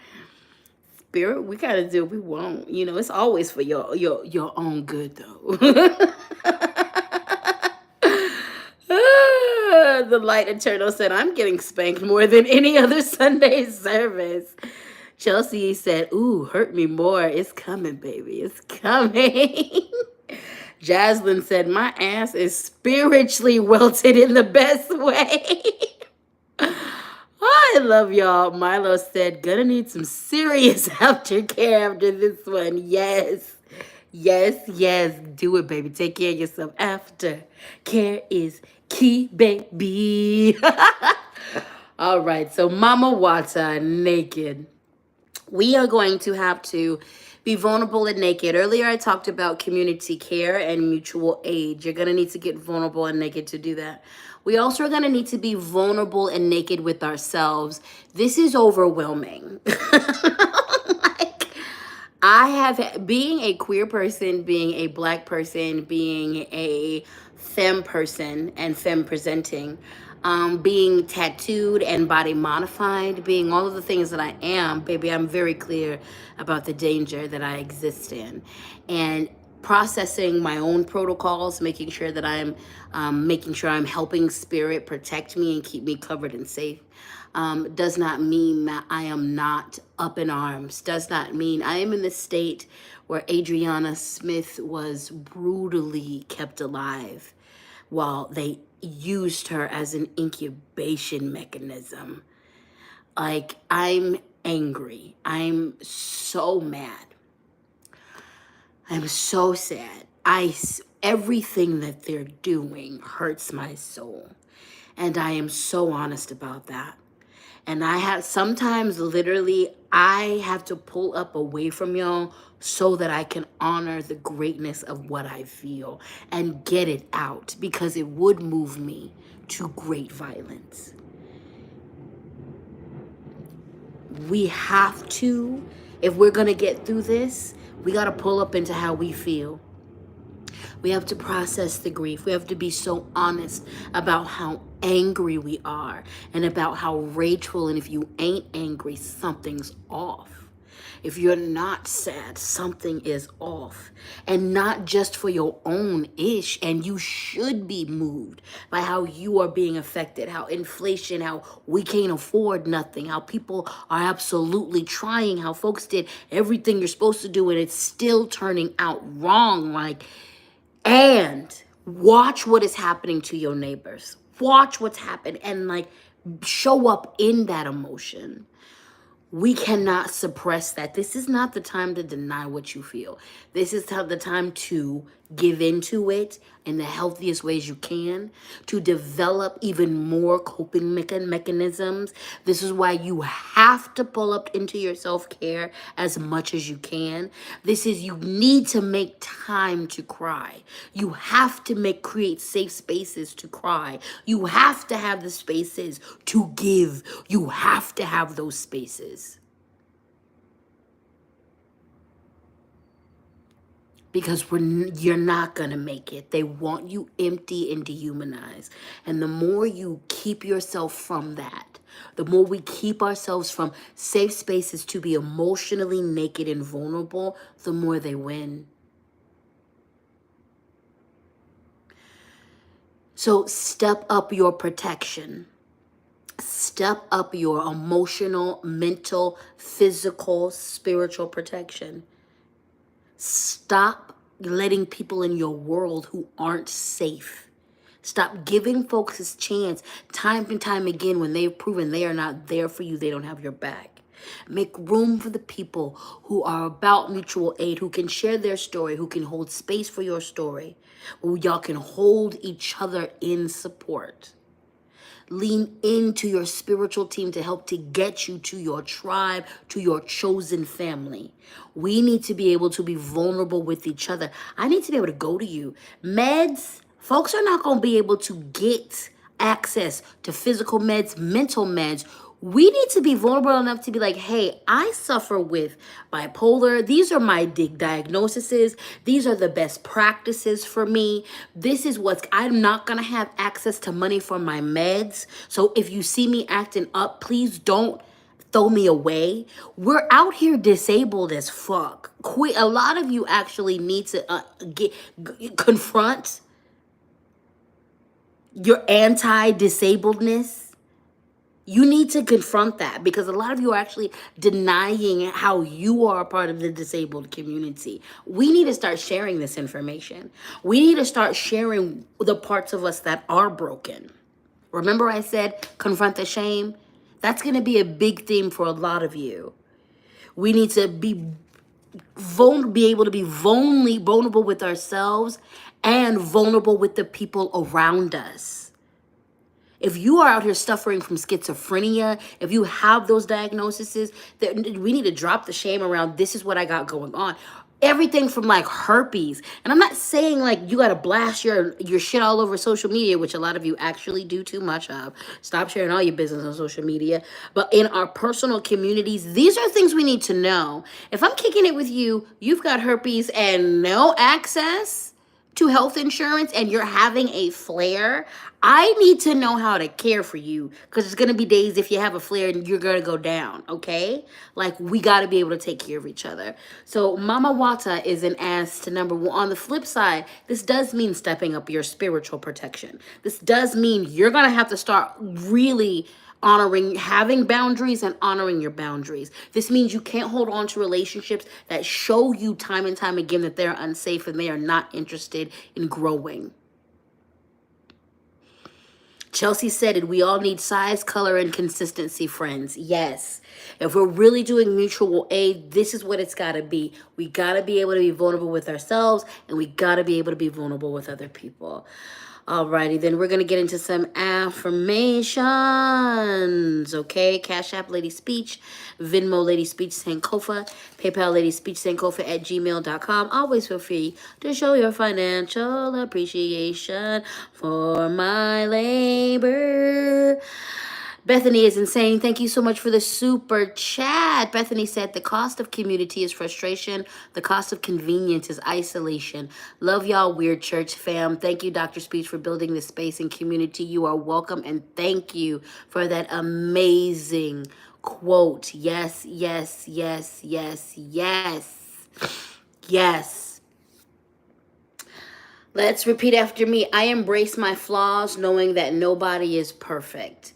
spirit, we gotta do what we want. You know, it's always for your own good, though. The Light Eternal said, I'm getting spanked more than any other Sunday service. Chelsea said, ooh, hurt me more. It's coming, baby. It's coming. Jaslyn said, my ass is spiritually welted in the best way. I love y'all. Milo said, gonna need some serious aftercare after this one. Yes. Yes, yes. Do it, baby. Take care of yourself. After care is key, baby. All right. So Mama Wata, naked. We are going to have to be vulnerable and naked. Earlier, I talked about community care and mutual aid. You're going to need to get vulnerable and naked to do that. We also are going to need to be vulnerable and naked with ourselves. This is overwhelming. Like, I have, being a queer person, being a Black person, being a femme person and femme presenting, being tattooed and body modified, being all of the things that I am, baby, I'm very clear about the danger that I exist in. And processing my own protocols, making sure that I'm helping spirit protect me and keep me covered and safe. Does not mean that I am not up in arms, does not mean I am in the state where Adriana Smith was brutally kept alive while they used her as an incubation mechanism. Like, I'm angry. I'm so mad. I'm so sad. Everything that they're doing hurts my soul. And I am so honest about that. And I have sometimes literally I have to pull up away from y'all so that I can honor the greatness of what I feel and get it out, because it would move me to great violence. We have to, if we're going to get through this, we got to pull up into how we feel. We have to process the grief. We have to be so honest about how angry we are and about how rageful, and if you ain't angry, something's off. If you're not sad, something is off. And not just for your own ish. And you should be moved by how you are being affected, how inflation, how we can't afford nothing, how people are absolutely trying, how folks did everything you're supposed to do and it's still turning out wrong. Like, and watch what is happening to your neighbors. Watch what's happened and like show up in that emotion. We cannot suppress that. This is not the time to deny what you feel. This is the time to give into it in the healthiest ways you can, to develop even more coping mechanisms. This is why you have to pull up into your self-care as much as you can. This is, you need to make time to cry. You have to create safe spaces to cry. You have to have the spaces to give. You have to have those spaces. Because you're not gonna make it. They want you empty and dehumanized. And the more you keep yourself from that, the more we keep ourselves from safe spaces to be emotionally naked and vulnerable, the more they win. So step up your protection. Step up your emotional, mental, physical, spiritual protection. Stop letting people in your world who aren't safe. Stop giving folks a chance time and time again when they've proven they are not there for you, they don't have your back. Make room for the people who are about mutual aid, who can share their story, who can hold space for your story, where y'all can hold each other in support. Lean into your spiritual team to help to get you to your tribe, to your chosen family. We need to be able to be vulnerable with each other. I need to be able to go to you. Meds, folks are not going to be able to get access to physical meds, mental meds. We need to be vulnerable enough to be like, hey, I suffer with bipolar. These are my diagnoses. These are the best practices for me. This is I'm not going to have access to money for my meds. So if you see me acting up, please don't throw me away. We're out here disabled as fuck. A lot of you actually need to confront your anti-disabledness. You need to confront that because a lot of you are actually denying how you are a part of the disabled community. We need to start sharing this information. We need to start sharing the parts of us that are broken. Remember I said confront the shame? That's going to be a big theme for a lot of you. We need to be able to be vulnerable with ourselves and vulnerable with the people around us. If you are out here suffering from schizophrenia, if you have those diagnoses, that we need to drop the shame around this is what I got going on. Everything from like herpes. And I'm not saying like you got to blast your shit all over social media, which a lot of you actually do too much of. Stop sharing all your business on social media. But in our personal communities, these are things we need to know. If I'm kicking it with you, you've got herpes and no access to health insurance and you're having a flare, I need to know how to care for you because it's going to be days if you have a flare and you're going to go down, okay? Like, we got to be able to take care of each other. So Mama Wata is an ass to number one. On the flip side, this does mean stepping up your spiritual protection. This does mean you're going to have to start really having boundaries and honoring your boundaries. This means you can't hold on to relationships that show you time and time again that they're unsafe and they are not interested in growing. Chelsea said it, we all need size, color, and consistency, friends. Yes. If we're really doing mutual aid, this is what it's got to be. We got to be able to be vulnerable with ourselves, and we got to be able to be vulnerable with other people. Alrighty, then we're going to get into some affirmations, okay? Cash App, Lady Speech, Venmo, Lady Speech, Sankofa, PayPal, Lady Speech, Sankofa at gmail.com. Always feel free to show your financial appreciation for my labor. Bethany is insane. Thank you so much for the super chat. Bethany said, the cost of community is frustration. The cost of convenience is isolation. Love y'all, Weird Church fam. Thank you, Dr. Speech, for building this space and community. You are welcome, and thank you for that amazing quote. Yes, yes, yes, yes, yes, yes. Let's repeat after me. I embrace my flaws knowing that nobody is perfect.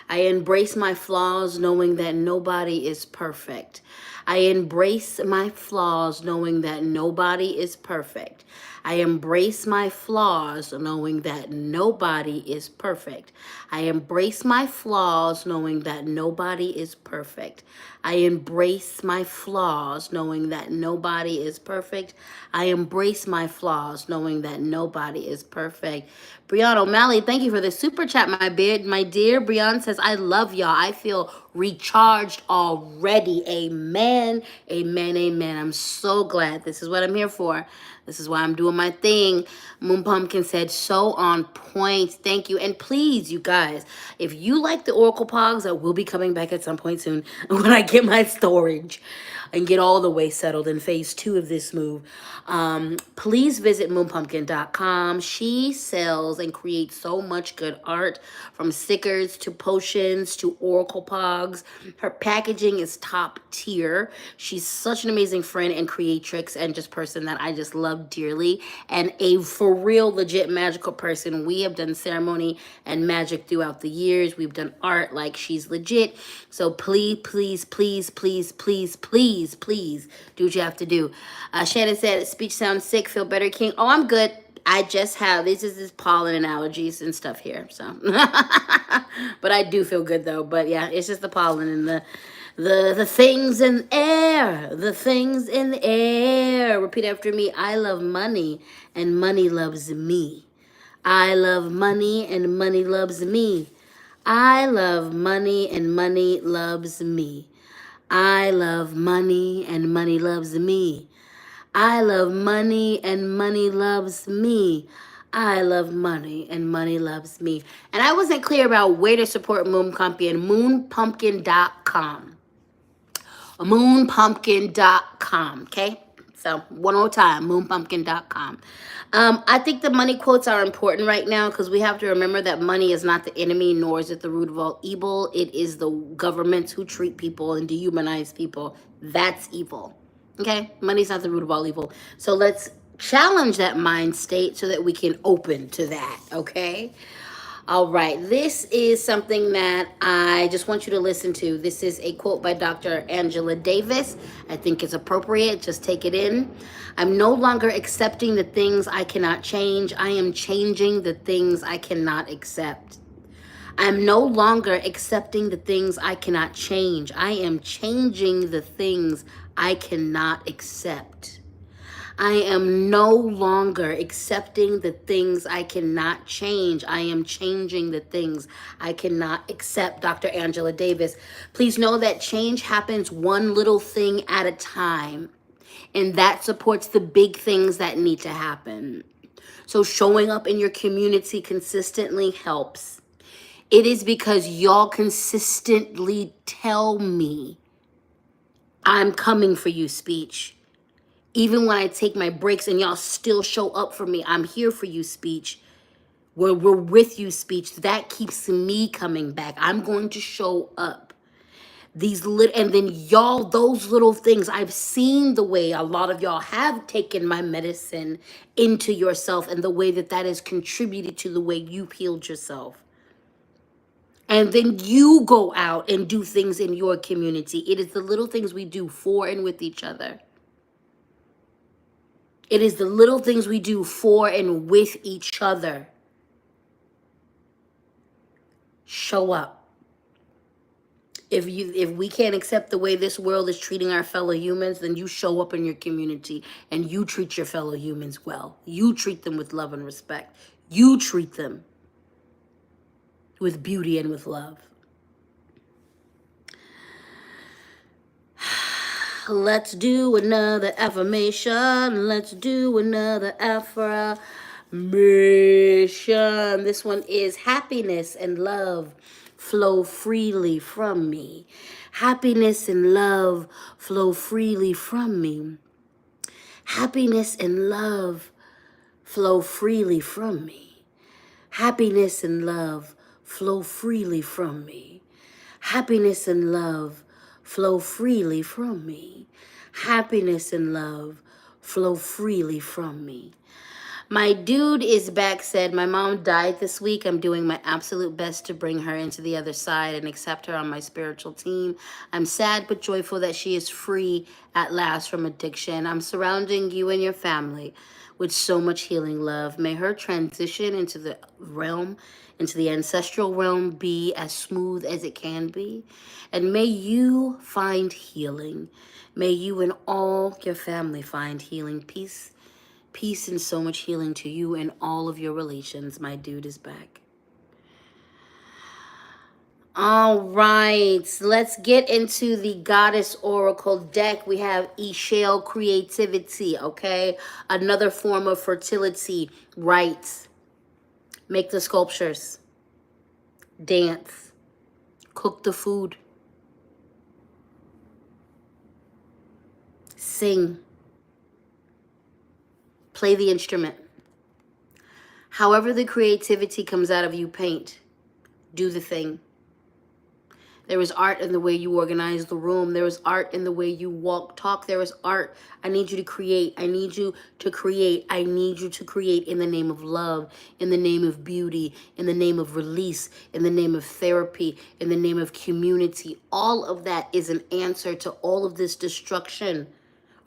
I embrace my flaws knowing that nobody is perfect. I embrace my flaws knowing that nobody is perfect. I embrace my flaws knowing that nobody is perfect. I embrace my flaws knowing that nobody is perfect. I embrace my flaws knowing that nobody is perfect. I embrace my flaws knowing that nobody is perfect. Brianna O'Malley, thank you for the super chat, my beard. My dear Brianna says, I love y'all. I feel recharged already. Amen. Amen. Amen. I'm so glad. This is what I'm here for. This is why I'm doing my thing. Moon Pumpkin said, so on point. Thank you. And please, you guys, if you like the Oracle Pogs, I will be coming back at some point soon when I get my storage and get all the way settled in phase 2 of this move. Please visit moonpumpkin.com. She sells and creates so much good art, from stickers to potions to Oracle Pogs. Her packaging is top tier. She's such an amazing friend and creatrix and just person that I just love dearly, and a for real legit magical person. We have done ceremony and magic throughout the years. We've done art. Like, she's legit. So please, please, please, please, please, please, please do what you have to do. Shannon said, speech sounds sick, feel better, King. Oh, I'm good. I just have, this is this pollen and allergies and stuff here, so. But I do feel good though. But yeah, it's just the pollen and the things in the air. The things in the air. Repeat after me. I love money and money loves me. I love money and money loves me. I love money and money loves me. I love money and money loves me. I love money and money loves me. I love money and money loves me. And I wasn't clear about where to support Moon Pumpkin. Moonpumpkin.com. Moonpumpkin.com. Okay? So one more time, moonpumpkin.com. I think the money quotes are important right now because we have to remember that money is not the enemy, nor is it the root of all evil. It is the governments who treat people and dehumanize people. That's evil. Okay? Money's not the root of all evil. So let's challenge that mind state so that we can open to that. Okay? All right, this is something that I just want you to listen to. This is a quote by Dr. Angela Davis. I think it's appropriate. Just take it in. I'm no longer accepting the things I cannot change. I am changing the things I cannot accept. I'm no longer accepting the things I cannot change. I am changing the things I cannot accept. I am no longer accepting the things I cannot change. I am changing the things I cannot accept. Dr. Angela Davis. Please know that change happens one little thing at a time, and that supports the big things that need to happen. So showing up in your community consistently helps. It is because y'all consistently tell me, I'm coming for you, speech. Even when I take my breaks and y'all still show up for me, I'm here for you, speech. We're with you, speech. That keeps me coming back. I'm going to show up. And then y'all, those little things, I've seen the way a lot of y'all have taken my medicine into yourself and the way that that has contributed to the way you've healed yourself. And then you go out and do things in your community. It is the little things we do for and with each other. It is the little things we do for and with each other. Show up. If we can't accept the way this world is treating our fellow humans, then you show up in your community and you treat your fellow humans well. You treat them with love and respect. You treat them with beauty and with love. Let's do another affirmation. Let's do another affirmation. This one is happiness and love flow freely from me. Happiness and love flow freely from me. Happiness and love flow freely from me. Happiness and love flow freely from me. Happiness and love flow freely from me. Happiness and love flow freely from me. My dude is back, said, my mom died this week. I'm doing my absolute best to bring her into the other side and accept her on my spiritual team. I'm sad but joyful that she is free at last from addiction. I'm surrounding you and your family with so much healing love. May her transition into the realm, into the ancestral realm, be as smooth as it can be. And may you find healing. May you and all your family find healing. Peace and so much healing to you and all of your relations. My dude is back. All right, let's get into the Goddess Oracle deck. We have Ishale creativity, okay? Another form of fertility. Write. Make the sculptures. Dance. Cook the food. Sing. Play the instrument. However the creativity comes out of you, paint. Do the thing. There is art in the way you organize the room. There is art in the way you walk, talk. There is art. I need you to create. I need you to create. I need you to create in the name of love, in the name of beauty, in the name of release, in the name of therapy, in the name of community. All of that is an answer to all of this destruction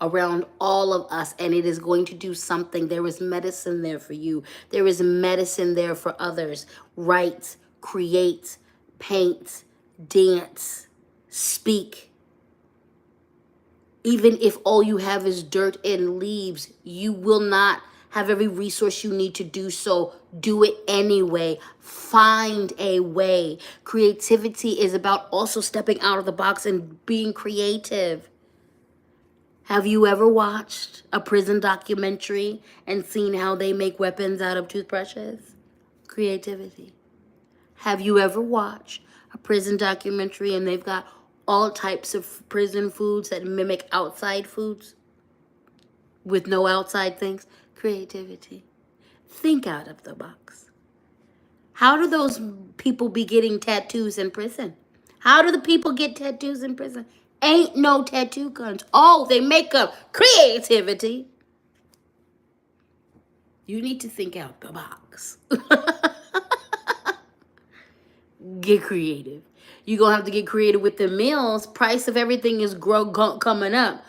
around all of us, and it is going to do something. There is medicine there for you. There is medicine there for others. Write, create, paint, dance, speak. Even if all you have is dirt and leaves, you will not have every resource you need to do so. Do it anyway. Find a way. Creativity is about also stepping out of the box and being creative. Have you ever watched a prison documentary and seen how they make weapons out of toothbrushes? Creativity. Have you ever watched a prison documentary and they've got all types of prison foods that mimic outside foods with no outside things? Creativity. Think out of the box. How do those people be getting tattoos in prison? How do the people get tattoos in prison? Ain't no tattoo guns. Oh, they make up. Creativity. You need to think out the box. Get creative. You're going to have to get creative with the meals. Price of everything is coming up.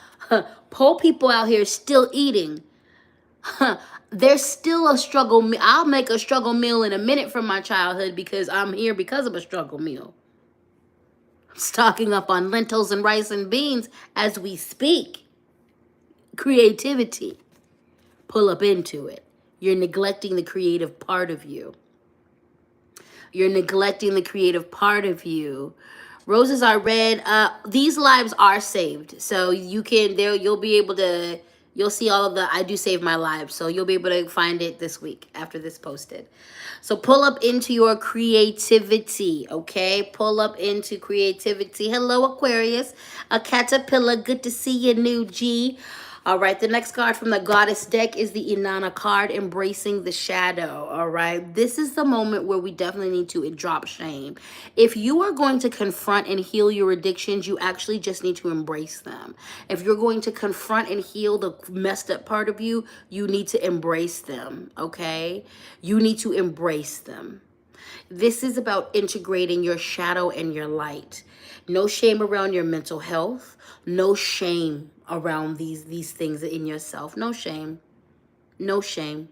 Poor people out here still eating. There's still a struggle. I'll make a struggle meal in a minute from my childhood because I'm here because of a struggle meal. I'm stocking up on lentils and rice and beans as we speak. Creativity. Pull up into it. You're neglecting the creative part of you. You're neglecting the creative part of you. Roses are red. These lives are saved. So you can, you'll be able to, you'll see all of the, I do save my lives. So you'll be able to find it this week after this posted. So pull up into your creativity, okay? Pull up into creativity. Hello, Aquarius. A caterpillar. Good to see you, new G. All right, the next card from the Goddess deck is the Inanna card, Embracing the Shadow, all right? This is the moment where we definitely need to drop shame. If you are going to confront and heal your addictions, you actually just need to embrace them. If you're going to confront and heal the messed up part of you, you need to embrace them, okay? You need to embrace them. This is about integrating your shadow and your light. No shame around your mental health. No shame around these things in yourself. No shame. No shame.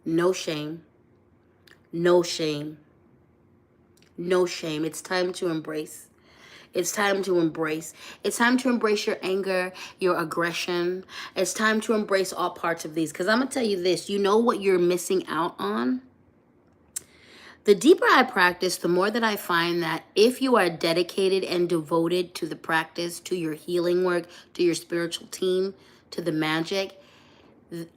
No shame. No shame. No shame. It's time to embrace. It's time to embrace. It's time to embrace your anger, your aggression. It's time to embrace all parts of these. Because I'm going to tell you this. You know what you're missing out on? The deeper I practice, the more that I find that if you are dedicated and devoted to the practice, to your healing work, to your spiritual team, to the magic,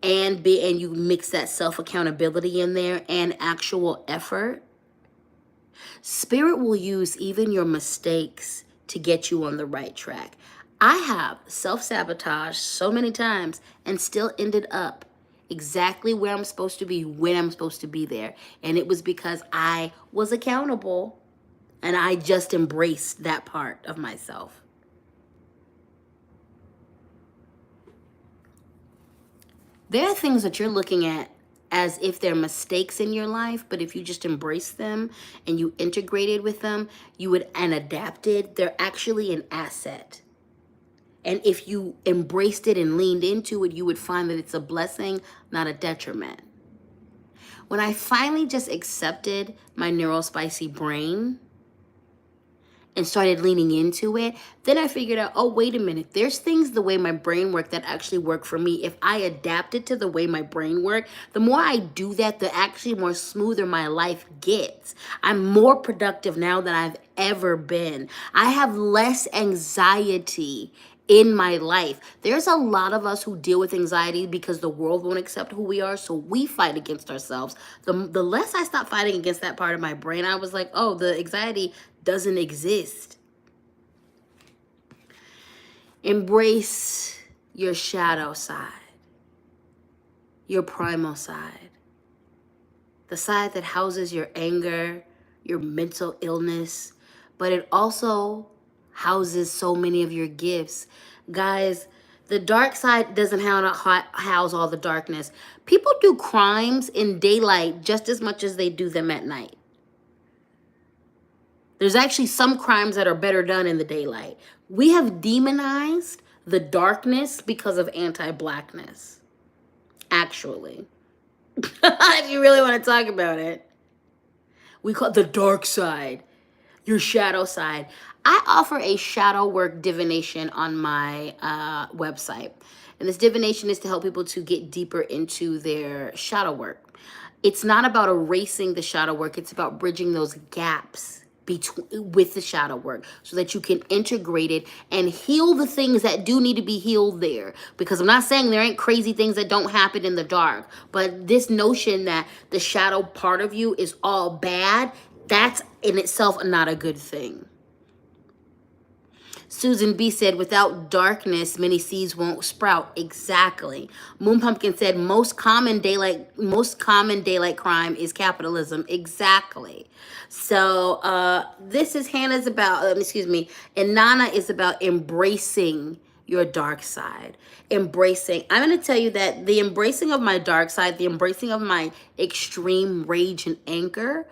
and you mix that self-accountability in there and actual effort, Spirit will use even your mistakes to get you on the right track. I have self-sabotaged so many times and still ended up exactly where I'm supposed to be when I'm supposed to be there. And it was because I was accountable. And I just embraced that part of myself. There are things that you're looking at as if they're mistakes in your life, but if you just embrace them and you integrated with them, you would and adapted, they're actually an asset. And if you embraced it and leaned into it, you would find that it's a blessing, not a detriment. When I finally just accepted my neurospicy brain and started leaning into it, then I figured out, oh, wait a minute, there's things the way my brain worked that actually work for me. If I adapted to the way my brain worked, the more I do that, the actually more smoother my life gets. I'm more productive now than I've ever been. I have less anxiety in my life. There's a lot of us who deal with anxiety because the world won't accept who we are, so we fight against ourselves. The less I stopped fighting against that part of my brain, I was like, oh, the anxiety doesn't exist. Embrace your shadow side, your primal side, the side that houses your anger, your mental illness, but it also houses so many of your gifts. Guys, the dark side doesn't house all the darkness. People do crimes in daylight just as much as they do them at night. There's actually some crimes that are better done in the daylight. We have demonized the darkness because of anti-blackness. Actually. If you really want to talk about it. We call it the dark side. Your shadow side. I offer a shadow work divination on my website. And this divination is to help people to get deeper into their shadow work. It's not about erasing the shadow work. It's about bridging those gaps with the shadow work so that you can integrate it and heal the things that do need to be healed there. Because I'm not saying there ain't crazy things that don't happen in the dark, but this notion that the shadow part of you is all bad, that's in itself not a good thing. Susan B said, without darkness, many seeds won't sprout. Exactly. Moon Pumpkin said, most common daylight crime is capitalism. Exactly. So this is Hannah's about, and Nana is about embracing your dark side. Embracing. I'm going to tell you that the embracing of my dark side, the embracing of my extreme rage and anger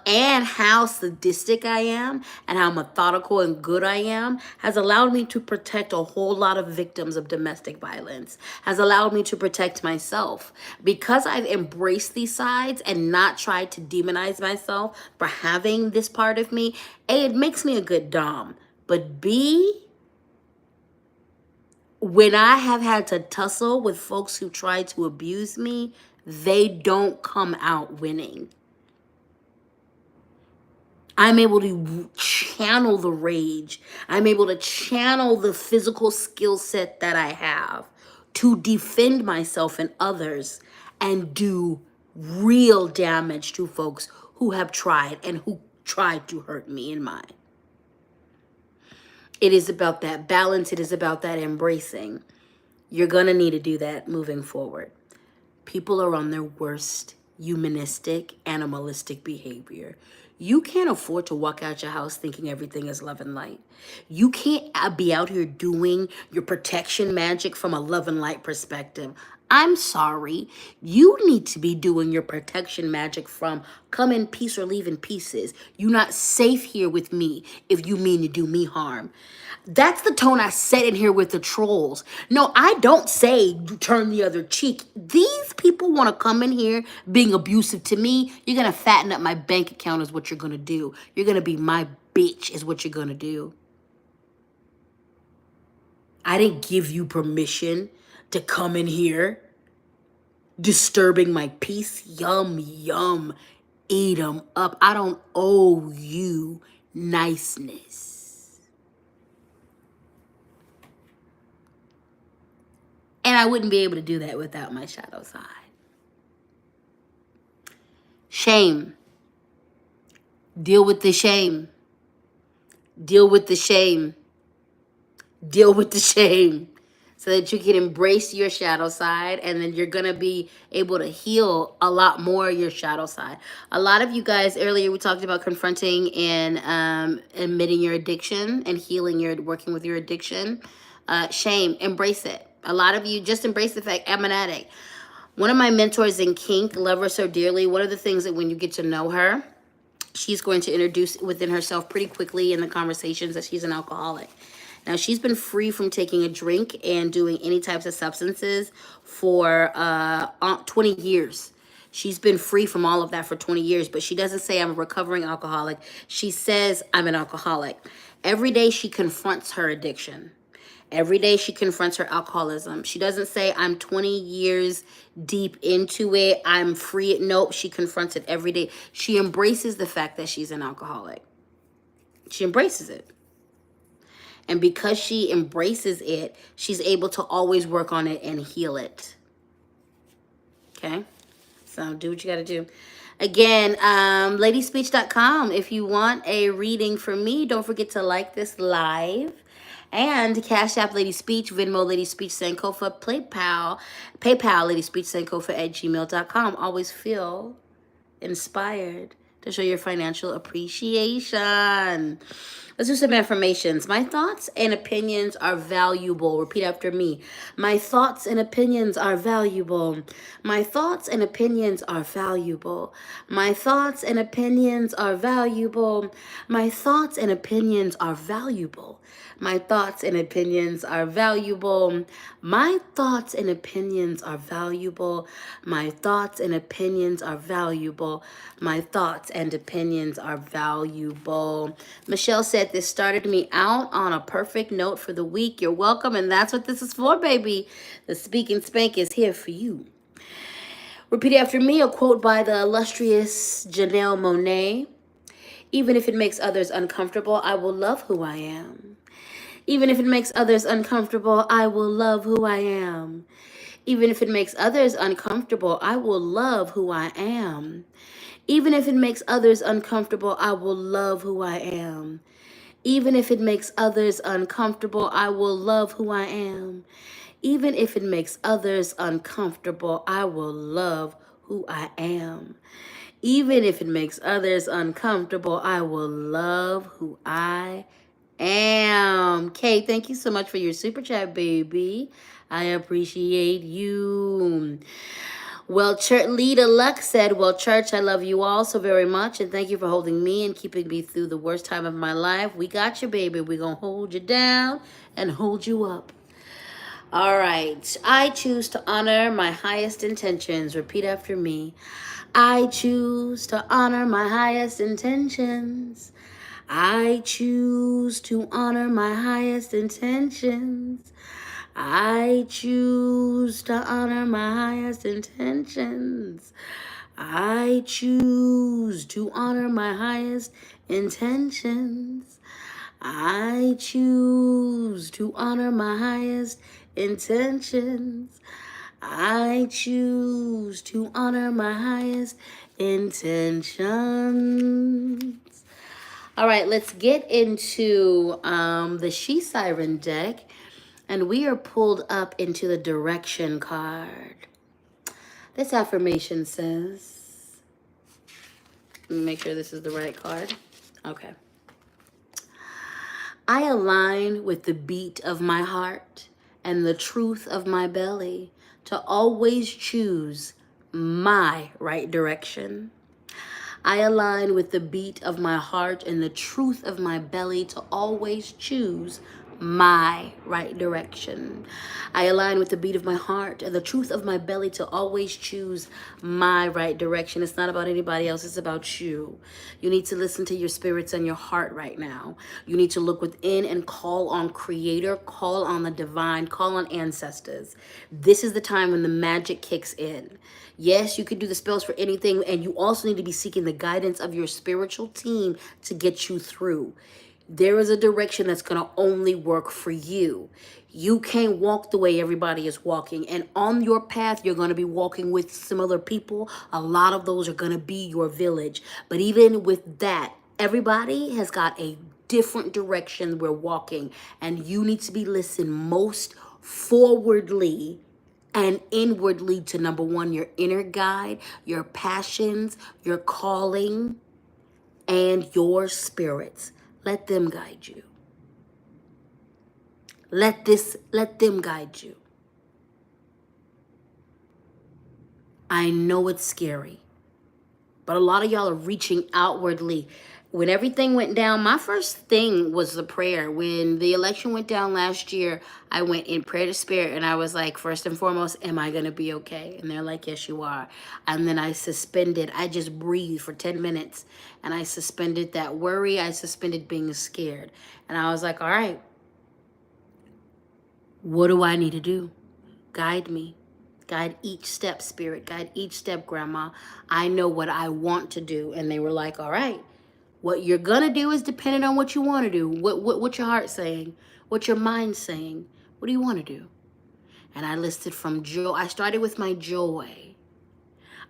and how sadistic I am and how methodical and good I am has allowed me to protect a whole lot of victims of domestic violence, has allowed me to protect myself. Because I've embraced these sides and not tried to demonize myself for having this part of me, A, it makes me a good dom, but B, when I have had to tussle with folks who try to abuse me, they don't come out winning. I'm able to channel the rage. I'm able to channel the physical skill set that I have to defend myself and others and do real damage to folks who have tried and who tried to hurt me and mine. It is about that balance. It is about that embracing. You're going to need to do that moving forward. People are on their worst humanistic, animalistic behavior. You can't afford to walk out your house thinking everything is love and light. You can't be out here doing your protection magic from a love and light perspective. I'm sorry. You need to be doing your protection magic from come in peace or leave in pieces. You're not safe here with me if you mean to do me harm. That's the tone I set in here with the trolls. No, I don't say turn the other cheek. These people want to come in here being abusive to me. You're going to fatten up my bank account is what you're going to do. You're going to be my bitch is what you're going to do. I didn't give you permission to come in here disturbing my peace. Yum, yum. Eat 'em up. I don't owe you niceness. And I wouldn't be able to do that without my shadow side. Shame. Deal with the shame. Deal with the shame. Deal with the shame. so that you can embrace your shadow side, and then you're gonna be able to heal a lot more your shadow side. A lot of you guys, earlier we talked about confronting and admitting your addiction and healing your, working with your addiction. Shame, embrace it. A lot of you just embrace the fact, I'm an addict. One of my mentors in kink, love her so dearly, one of the things that when you get to know her, she's going to introduce within herself pretty quickly in the conversations that she's an alcoholic. Now, she's been free from taking a drink and doing any types of substances for 20 years. She's been free from all of that for 20 years, but she doesn't say I'm a recovering alcoholic. She says I'm an alcoholic. Every day she confronts her addiction. Every day she confronts her alcoholism. She doesn't say I'm 20 years deep into it, I'm free. Nope, she confronts it every day. She embraces the fact that she's an alcoholic. She embraces it. And because she embraces it, she's able to always work on it and heal it. Okay? So do what you got to do. Again, ladyspeech.com. If you want a reading from me, don't forget to like this live. And Cash App Lady Speech, Venmo Lady Speech Sankofa, PayPal Lady Speech Sankofa at gmail.com. Always feel inspired to show your financial appreciation. Let's do some affirmations. My thoughts and opinions are valuable. Repeat after me. My thoughts and opinions are valuable. My thoughts and opinions are valuable. My thoughts and opinions are valuable. My thoughts and opinions are valuable. My thoughts and opinions are valuable. My thoughts and opinions are valuable. My thoughts and opinions are valuable. My thoughts and opinions are valuable. Michelle said this started me out on a perfect note for the week. You're welcome, and that's what this is for, baby. The Speak and Spank is here for you. Repeat after me, a quote by the illustrious Janelle Monáe. Even if it makes others uncomfortable, I will love who I am. Even if it makes others uncomfortable, I will love who I am. Even if it makes others uncomfortable, I will love who I am. Even if it makes others uncomfortable, I will love who I am. Even if it makes others uncomfortable, I will love who I am. Even if it makes others uncomfortable, I will love who I am. Even if it makes others uncomfortable, I will love who I am. Kate, thank you so much for your super chat, baby. I appreciate you. Well, Lita Luck said, well, church, I love you all so very much, and thank you for holding me and keeping me through the worst time of my life. We got you, baby. We're going to hold you down and hold you up. All right. I choose to honor my highest intentions. Repeat after me. I choose to honor my highest intentions. I choose to honor my highest intentions. I choose to honor my highest intentions. I choose to honor my highest intentions. I choose to honor my highest intentions. I choose to honor my highest intentions. All right, let's get into the She Siren deck. And we are pulled up into the direction card. This affirmation says, let me make sure this is the right card. Okay. I align with the beat of my heart and the truth of my belly to always choose my right direction. I align with the beat of my heart and the truth of my belly to always choose my right direction. I align with the beat of my heart and the truth of my belly to always choose my right direction. It's not about anybody else, it's about you. You need to listen to your spirits and your heart right now. You need to look within and call on Creator, call on the divine, call on ancestors. This is the time when the magic kicks in. Yes, you can do the spells for anything, and you also need to be seeking the guidance of your spiritual team to get you through. There is a direction that's going to only work for you. You can't walk the way everybody is walking. And on your path, you're going to be walking with similar people. A lot of those are going to be your village. But even with that, everybody has got a different direction we're walking. And you need to be listening most forwardly and inwardly to number one, your inner guide, your passions, your calling, and your spirits. Let them guide you. Let them guide you. I know it's scary, but a lot of y'all are reaching outwardly. When everything went down, my first thing was the prayer. When the election went down last year, I went in prayer to spirit and I was like, first and foremost, am I going to be okay? And they're like, yes, you are. And then I just breathed for 10 minutes and I suspended that worry. I suspended being scared. And I was like, all right, what do I need to do? Guide me. Guide each step, spirit. Guide each step, grandma. I know what I want to do. And they were like, all right, what you're going to do is dependent on what you want to do. What's your heart saying? What's your mind saying? What do you want to do? And I listed from joy. I started with my joy.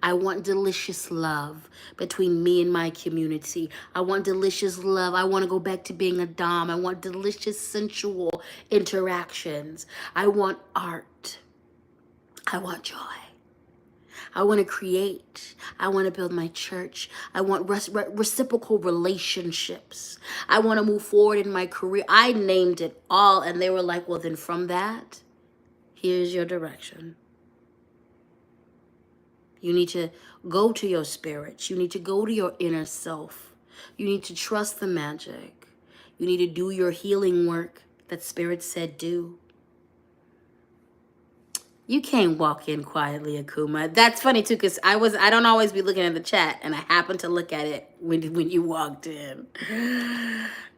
I want delicious love between me and my community. I want delicious love. I want to go back to being a dom. I want delicious sensual interactions. I want art. I want joy. I want to create. I want to build my church. I want reciprocal relationships. I want to move forward in my career. I named it all. And they were like, well, then from that, here's your direction. You need to go to your spirits. You need to go to your inner self. You need to trust the magic. You need to do your healing work that spirit said do. You can't walk in quietly, Akuma. That's funny too, because I don't always be looking at the chat, and I happened to look at it when you walked in.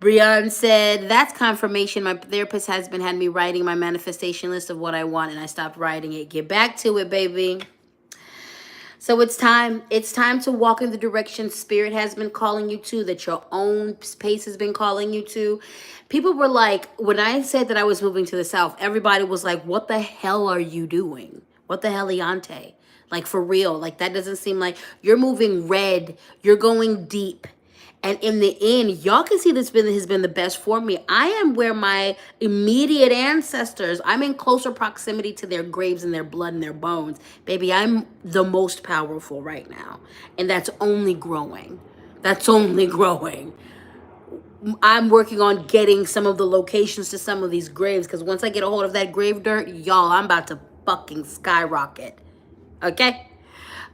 Brian said, that's confirmation. My therapist has been had me writing my manifestation list of what I want, and I stopped writing it. Get back to it, baby. So it's time. It's time to walk in the direction spirit has been calling you to, that your own pace has been calling you to. People were like, when I said that I was moving to the South, everybody was like, what the hell are you doing? What the heliante? Like, for real. Like, that doesn't seem like you're moving red. You're going deep. And in the end, y'all can see this has been the best for me. I am where my immediate ancestors, I'm in closer proximity to their graves and their blood and their bones. Baby, I'm the most powerful right now. And that's only growing. That's only growing. I'm working on getting some of the locations to some of these graves, because once I get a hold of that grave dirt, y'all, I'm about to fucking skyrocket. Okay?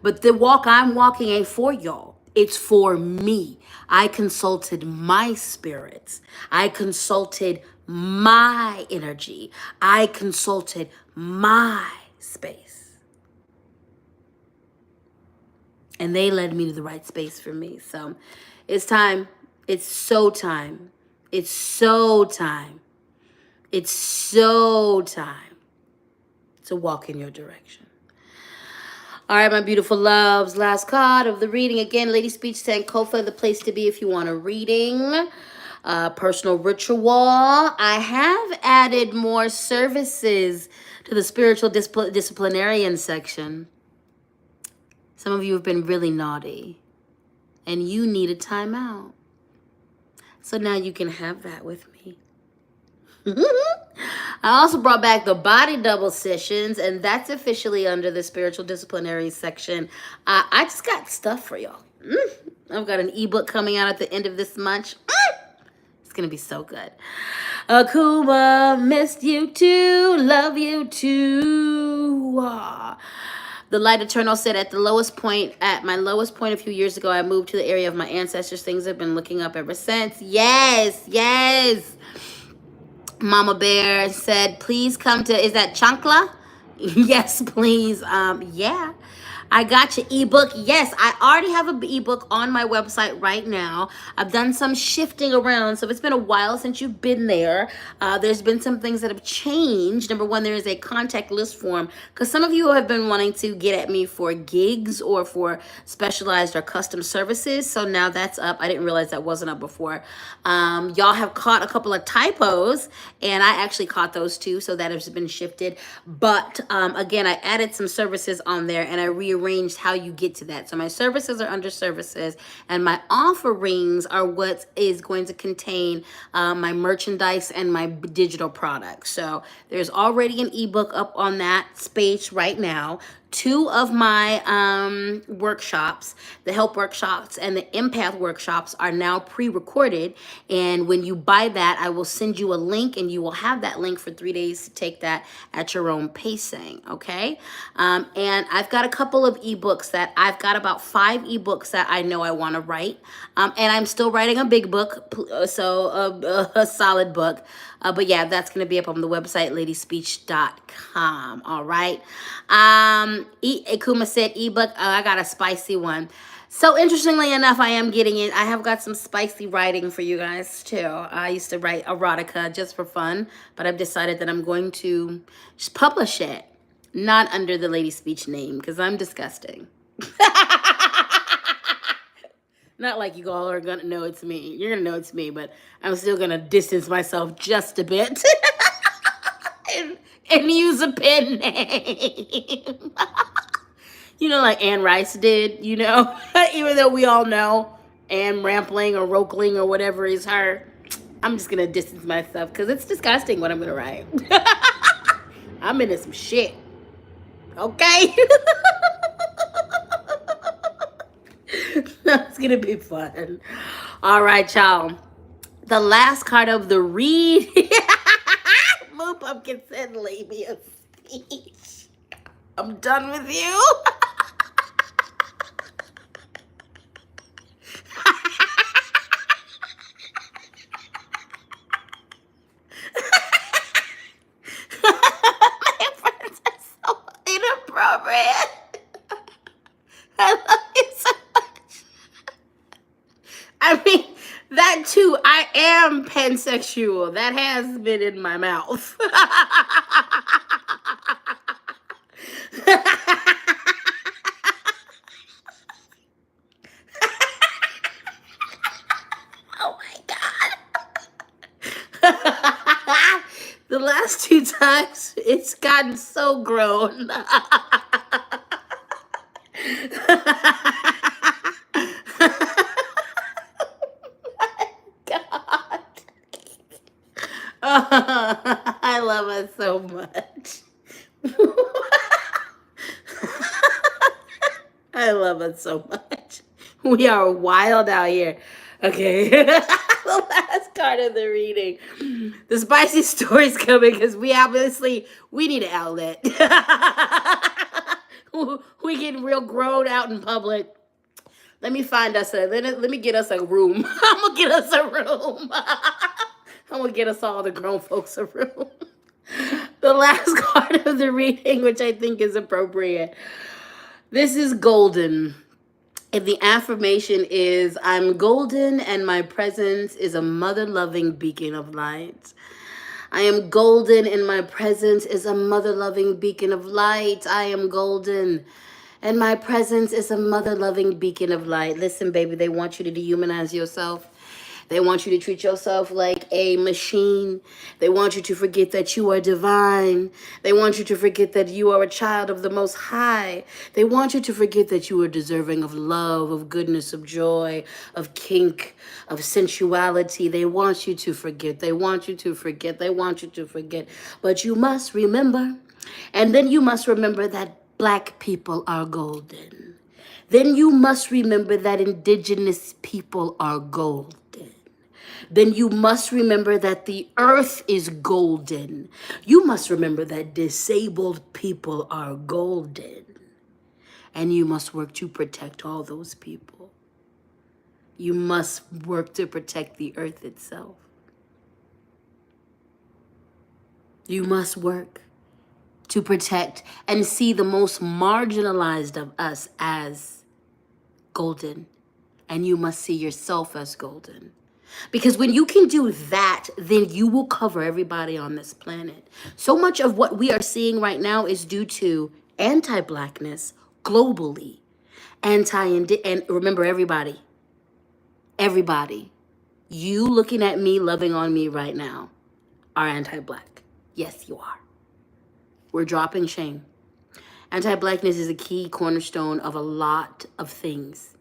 But the walk I'm walking ain't for y'all. It's for me. I consulted my spirits. I consulted my energy. I consulted my space. And they led me to the right space for me. So it's time. It's so time. It's so time. It's so time to walk in your direction. All right, my beautiful loves. Last card of the reading. Again, Lady Speech, Sankofa, the place to be if you want a reading. Personal ritual. I have added more services to the spiritual disciplinarian section. Some of you have been really naughty, and you need a timeout. So now you can have that with me. I also brought back the body double sessions, and that's officially under the spiritual disciplinary section. I just got stuff for y'all. I've got an ebook coming out at the end of this month. It's gonna be so good. Akuma, missed you too, love you too. The light eternal said, at my lowest point a few years ago, I moved to the area of my ancestors. Things have been looking up ever since. Yes, yes. Mama Bear said, please come to, is that Chancla? Yes, please. Yeah. I got your ebook. Yes, I already have an ebook on my website right now. I've done some shifting around, so it's been a while since you've been there. There's been some things that have changed. Number one, there is a contact list form, because some of you have been wanting to get at me for gigs or for specialized or custom services. So now that's up. I didn't realize that wasn't up before. Y'all have caught a couple of typos, and I actually caught those too, so that has been shifted. But again, I added some services on there, and I rearranged rearranged how you get to that. So my services are under services, and my offerings are what is going to contain my merchandise and my digital products. So there's already an ebook up on that space right now. 2 of my workshops, the help workshops and the empath workshops, are now pre-recorded, and when you buy that, I will send you a link, and you will have that link for 3 days to take that at your own pacing. Okay, and I've got a couple of ebooks that I've got about 5 ebooks that I know I want to write, and I'm still writing a big book, so a solid book. But yeah, that's going to be up on the website, ladyspeech.com. All right. Akuma said ebook. I got a spicy one. So interestingly enough, I am getting it. I have got some spicy writing for you guys too. I used to write erotica just for fun, but I've decided that I'm going to just publish it, not under the Lady Speech name, because I'm disgusting. Not like you all are gonna know it's me. You're gonna know it's me, but I'm still gonna distance myself just a bit and use a pen name. You know, like Anne Rice did, you know? Even though we all know Anne Rampling or Roekling or whatever is her, I'm just gonna distance myself because it's disgusting what I'm gonna write. I'm into some shit. Okay? That's gonna be fun. All right, y'all. The last card of the read. Moo Pumpkin said, leave me a speech. I'm done with you. My friends are so inappropriate. I love you so much. I mean, that too, I am pansexual. That has been in my mouth. Oh my God. The last 2 times, it's gotten so grown. God. I love us so much. I love us so much. We are wild out here. Okay. The last card of the reading. The spicy story's coming because we need an outlet. We getting real grown out in public. Let me find us let me get us a room. I'm gonna get us a room. I'm gonna get us all the grown folks a room. The last card of the reading, which I think is appropriate. This is golden. And the affirmation is, I'm golden and my presence is a mother-loving beacon of light. I am golden and my presence is a mother-loving beacon of light. I am golden and my presence is a mother-loving beacon of light. Listen, baby, they want you to dehumanize yourself. They want you to treat yourself like a machine. They want you to forget that you are divine. They want you to forget that you are a child of the Most High. They want you to forget that you are deserving of love, of goodness, of joy, of kink, of sensuality. They want you to forget. They want you to forget. They want you to forget. But you must remember. And then you must remember that Black people are golden. Then you must remember that indigenous people are golden. Then you must remember that the earth is golden. You must remember that disabled people are golden. And you must work to protect all those people. You must work to protect the earth itself. You must work to protect and see the most marginalized of us as golden. And you must see yourself as golden. Because when you can do that, then you will cover everybody on this planet. So much of what we are seeing right now is due to anti-Blackness globally. And remember, everybody, you looking at me, loving on me right now, are anti-Black. Yes, you are. We're dropping shame. Anti-blackness is a key cornerstone of a lot of things.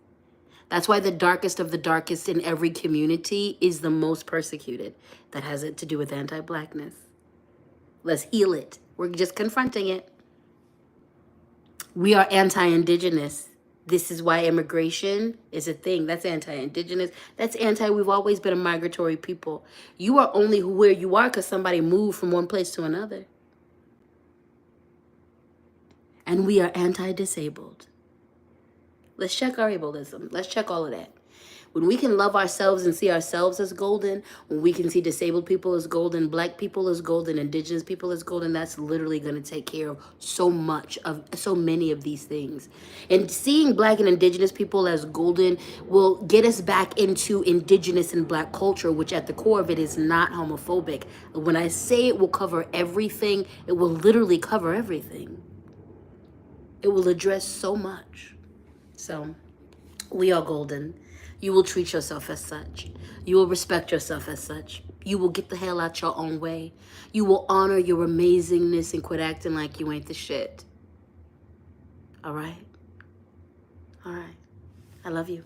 That's why the darkest of the darkest in every community is the most persecuted. That has it to do with anti-blackness. Let's heal it. We're just confronting it. We are anti-indigenous. This is why immigration is a thing. That's anti-indigenous. That's anti, we've always been a migratory people. You are only where you are because somebody moved from one place to another. And we are anti-disabled. Let's check our ableism. Let's check all of that. When we can love ourselves and see ourselves as golden, when we can see disabled people as golden, black people as golden, indigenous people as golden, that's literally going to take care of so many of these things. And seeing black and indigenous people as golden will get us back into indigenous and black culture, which at the core of it is not homophobic. When I say it will cover everything, it will literally cover everything. It will address so much. So we are golden. You will treat yourself as such. You will respect yourself as such. You will get the hell out your own way. You will honor your amazingness and quit acting like you ain't the shit. All right? All right. I love you.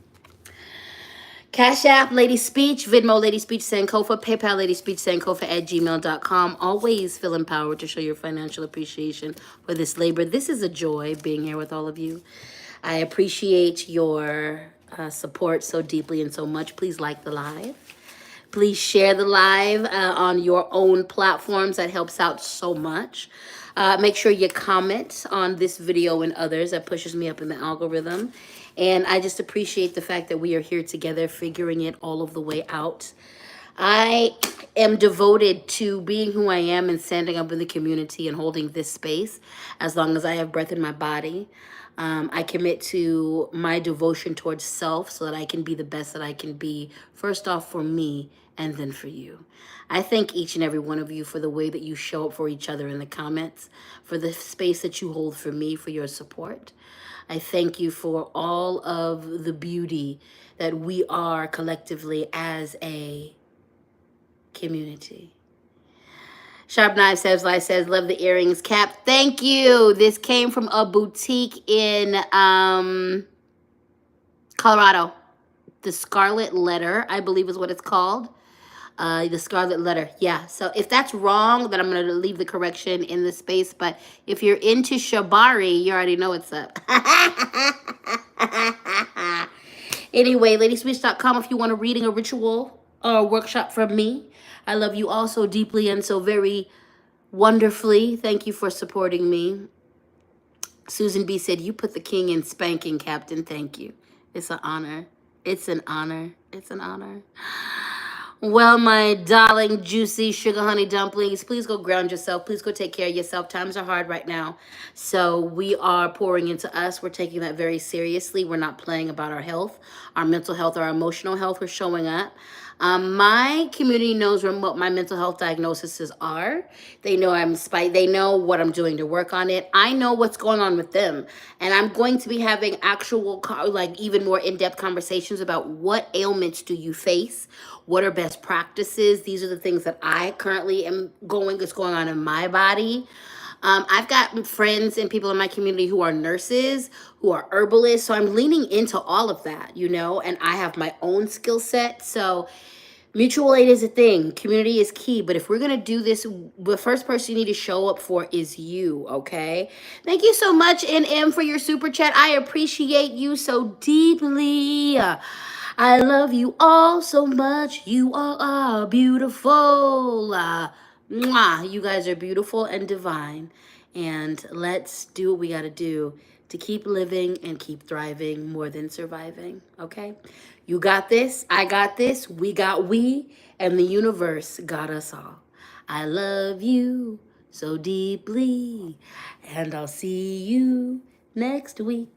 Cash App, Lady Speech, Venmo, Lady Speech, Sankofa, PayPal, Lady Speech, Sankofa @gmail.com. Always feel empowered to show your financial appreciation for this labor. This is a joy being here with all of you. I appreciate your support so deeply and so much. Please like the live. Please share the live on your own platforms. That helps out so much. Make sure you comment on this video and others. That pushes me up in the algorithm. And I just appreciate the fact that we are here together, figuring it all of the way out. I am devoted to being who I am and standing up in the community and holding this space as long as I have breath in my body. I commit to my devotion towards self so that I can be the best that I can be, first off for me and then for you. I thank each and every one of you for the way that you show up for each other in the comments, for the space that you hold for me, for your support. I thank you for all of the beauty that we are collectively as a community. Sharp Knife says, love the earrings. Cap, thank you. This came from a boutique in Colorado. The Scarlet Letter, I believe is what it's called. The Scarlet Letter. Yeah, so if that's wrong, then I'm going to leave the correction in the space. But if you're into Shibari, you already know what's up. Anyway, ladyspeech.com if you want a reading, a ritual, or a workshop from me. I love you all so deeply and so very wonderfully. Thank you for supporting me. Susan B said, you put the king in spanking, Captain. Thank you. It's an honor. It's an honor. It's an honor. Well, my darling, juicy sugar honey dumplings, please go ground yourself. Please go take care of yourself. Times are hard right now. So we are pouring into us. We're taking that very seriously. We're not playing about our health, our mental health, our emotional health. We're showing up. My community knows what my mental health diagnoses are. They know they know what I'm doing to work on it. I know what's going on with them. And I'm going to be having actual, like even more in-depth conversations about what ailments do you face? What are best practices? These are the things that I currently am going on in my body. I've got friends and people in my community who are nurses, who are herbalists. So I'm leaning into all of that, you know, and I have my own skill set. So mutual aid is a thing. Community is key. But if we're going to do this, the first person you need to show up for is you, okay? Thank you so much, NM, for your super chat. I appreciate you so deeply. I love you all so much. You all are beautiful. Mwah. You guys are beautiful and divine. And let's do what we got to do to keep living and keep thriving more than surviving, okay? You got this. I got this. We, and the universe got us all. I love you so deeply. And I'll see you next week.